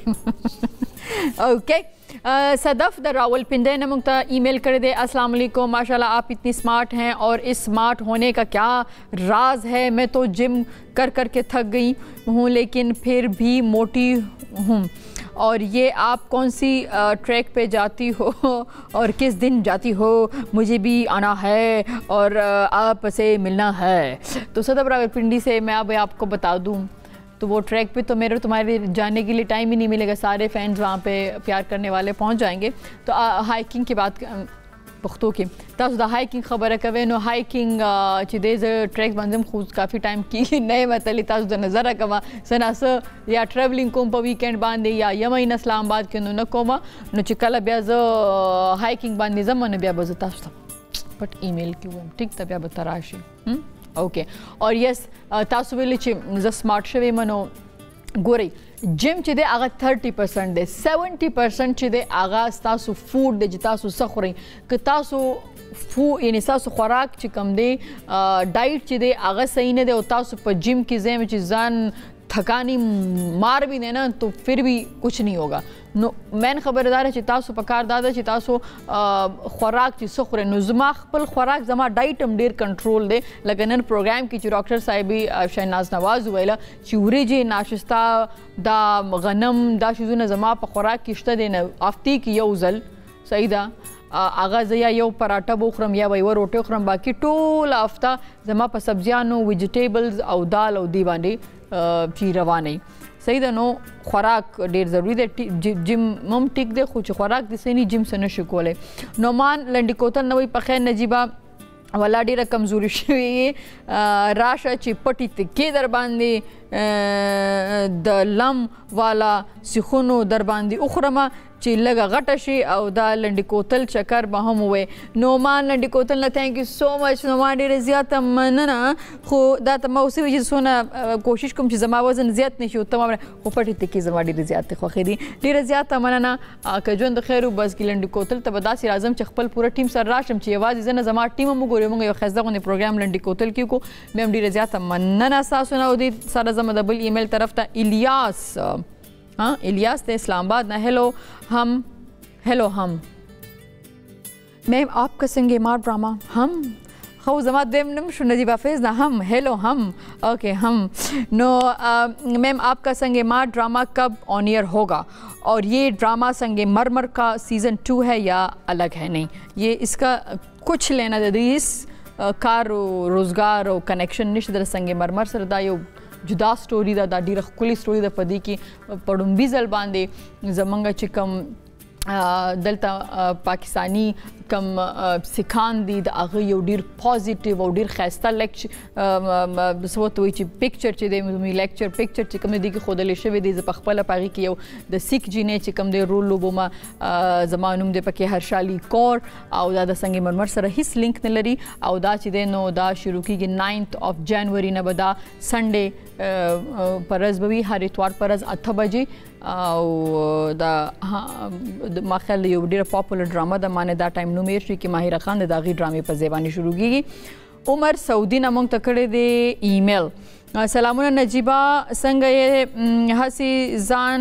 اوکے صدف د راولپنڈی نے مجھے ای میل کر دے السلام علیکم ماشاءاللہ آپ اتنی اسمارٹ ہیں اور اس اسمارٹ ہونے کا کیا راز ہے میں تو جم کر کے تھک گئی ہوں لیکن پھر بھی موٹی ہوں और ये आप कौन C track पे जाती हो और किस दिन जाती हो, मुझे भी आना है और आपसे मिलना है। तो सदर रावलपिंडी से मैं अब आपको बता दूँ तो वो ट्रैक पे तो मेरे तुम्हारे जाने के लिए टाइम ही नहीं मिलेगा, सारे फैंस वहाँ पे प्यार करने वाले पहुँच जाएंगे। तो हाइकिंग की बात पख्तो की तासु द हाइकिंग खबर कवे नो हाइकिंग चिदेज ट्रैक बंदम खुद काफ़ी टाइम की नए मतली तासु द नज़र कमा सनास या ट्रैवलिंग कोम पर वीकेंड बांधे या यमइन इस्लामाबाद के नो न कोमा नो चिकला ब्याज हाइकिंग बांधे जमन ब्या बज तासु बट ईमेल क्यों ठीक तब ब्या बताराशी ओके और यस तासु वेले ची ज स्मार्ट शवे मनो गोरे जिम चे दे आगा 30% दे 70% चे दे आगा तासु फूड दे तासु सखुरी क तासु फू यानी तासु खुराक चे कम दे डाइट चे दे आगा सही ने दे और तासु पर जिम की जेम चे जान थकानी मार भी देना तो फिर भी कुछ नहीं होगा। नो मैन खबरदार है चितासु पकार दादा चितासु खुराक ची सखुरे नो जमा खपल खुराक जमा डाइट हम डेर कंट्रोल दे लगन प्रोग्राम की डॉक्टर साहिबी शहनाज नवाज वेला चूरे जे नाश्ता दा गनम दा शुजुना जमा प खुराक किश्ता देना आफ्ती की यौजल सही दा आगाज़ या यो पराठा बोखरम या वही वो रोटी उखरम बाकी टोल आफ्ता जमा प सब्जियानो वेजिटेबल्स और दाल और दी बांधे ची रवानी सही दा नो खुराक डेर ज़रूरी दे जिम मम टिक दे खुच खुराक दिसे नहीं जिम से न शिकोले नोमान लंडी कोतल नवई पखेर नजीबा वाला डेरा कमज़ोरी शवी राशा ची पटी तिक्के दर बांधे द लम वाला सिखुनो दर बांधे उखरमा ची लगा गटशी और दा लंडी कोतल चक्कर बहम हुए नोमान लंडी कोतल ना thank you so much Noman डेर ज़्यादा मनना खो दा तमा उसी वजह सोना कोशिश कम चीज़ जमा वज़न ज़्यादा नहीं शो तमाम वो पटी तिक्की जमा डेर ज़्यादा ख़ुखरी डेर ज़्यादा मनना कजों खैर बस की लंडी कोतल तबदा से राज़म चखपल पूरा टीम सर राशम ची आवाज़ इज़ना जमा टीम मुगोरे मुंगे यो खज़दा को प्रोग्राम लंडी कोतल क्यों को मैं हम डेर ज़्यादा मनना सासुना उदी सारा जमा डबल ईमेल तरफ था इलियास हाँ इलियास थे इस्लामाबाद ना हेलो हम मैम आपका संगे मार ड्रामा हम खौ जमा देम नम शु नजीब हाफिज ना हम हेलो हम ओके हम नो मैम आपका संगे मार ड्रामा कब ऑन ईयर होगा और ये ड्रामा संगे मरमर का सीज़न 2 है या अलग है? नहीं ये इसका कुछ लेना दे इस कार रोज़गार और कनेक्शन निश्चित संगे मरमर सरदा यो जुदा स्टोरी दा ॾाढी खुली स्टोरी दा पदी की पड़ुंबी ज़ल बांधे ज़मंगा चिकम दलता पाकिस्तानी कम सिखान दी आगे यो डीर पॉजिटिव और डीर खैस्ता लेक्चर सोत हुई ची पिक्चर ची दे मी लेक्चर पिक्चर चिकम दी की खुद ले शवे दी पखपला पागी की यो द सिख जीने चिकम दे रोल लोबो मा जमानुम दे पके हर्षाली कौर और दादा संगे मरमर सर हिस लिंक न लरी और दा ची दे नो दा शुरू की 9 जनवरी न बदा संडे परज बवी हर इतवार परज 8 बजे दा माखल यो डेर पॉपुलर ड्रामा दा माने दा टाइम नुमेर श्री की माहिरा खान दागी ड्रामे पर ज़ेबानी शुरू की उमर सऊदी नमंग तकड़े दे ईमेल सलामुन नजीबा संग ये हसी जान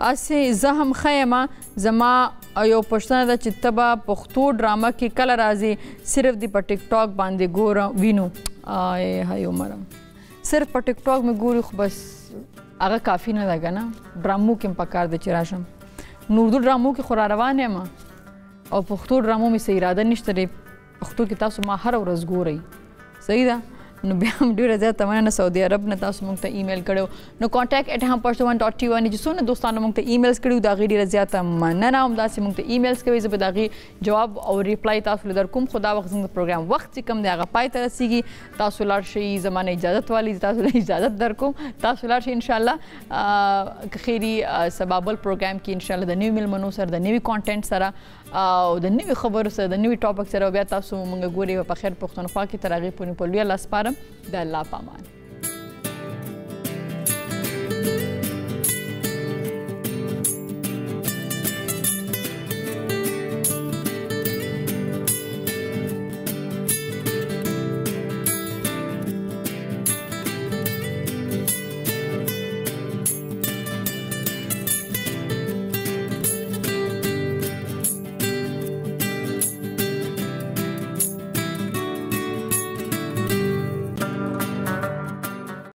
असे जहम खैमा जमा यो पश्तना दा चित्तबा पुख्तो ड्रामा की कल राजी सिर्फ दी पर टिकटॉक बांधे गोरा वीनू आए हाय उमरम सिर्फ पर टिकटॉक में गोरी बस आगा काफ़ी ना लगा ना ड्रामों के पकार दे चिराशम नूरदू ड्रामों की खुरारवान है माँ और पुख्तो ड्रामों में से इरादा निश्तरे पुख्तो की तासु माँ हर औरस गो रही सही दा नो ब्याम ड्यूर ज़्यादा तमाना सऊदी अरब न तासु मुंगता ईमेल करो नो contact@ham.1.tv जिसो न दोस्तान मुंगता ईमेल्स करो दागी ड्यूर ज़्यादा मना ना हम दासी मुंगता ईमेल्स के वजह दागी जवाब और रिप्लाई तासु लदर कुम खुदा वक्त प्रोग्राम वक्त कम दे आगा पाई तरसीगी तासु लार्शी ज़माने इजाज़त वाली तासु इजाज़त दर कुम तासु लार्शी इंशाल्लाह खैरी सबाबल प्रोग्राम की इंशाल्लाह द न्यू मिल मनो सर द न्यू कंटेंट सरा और द न्यू खबर सर द न्यू टॉपिक सरा बिया तासु मुंगा गोरी व पखैर पुख्तनख्वा की तरह पूरी पोलिया लस्पारम द अल्लाह पामान।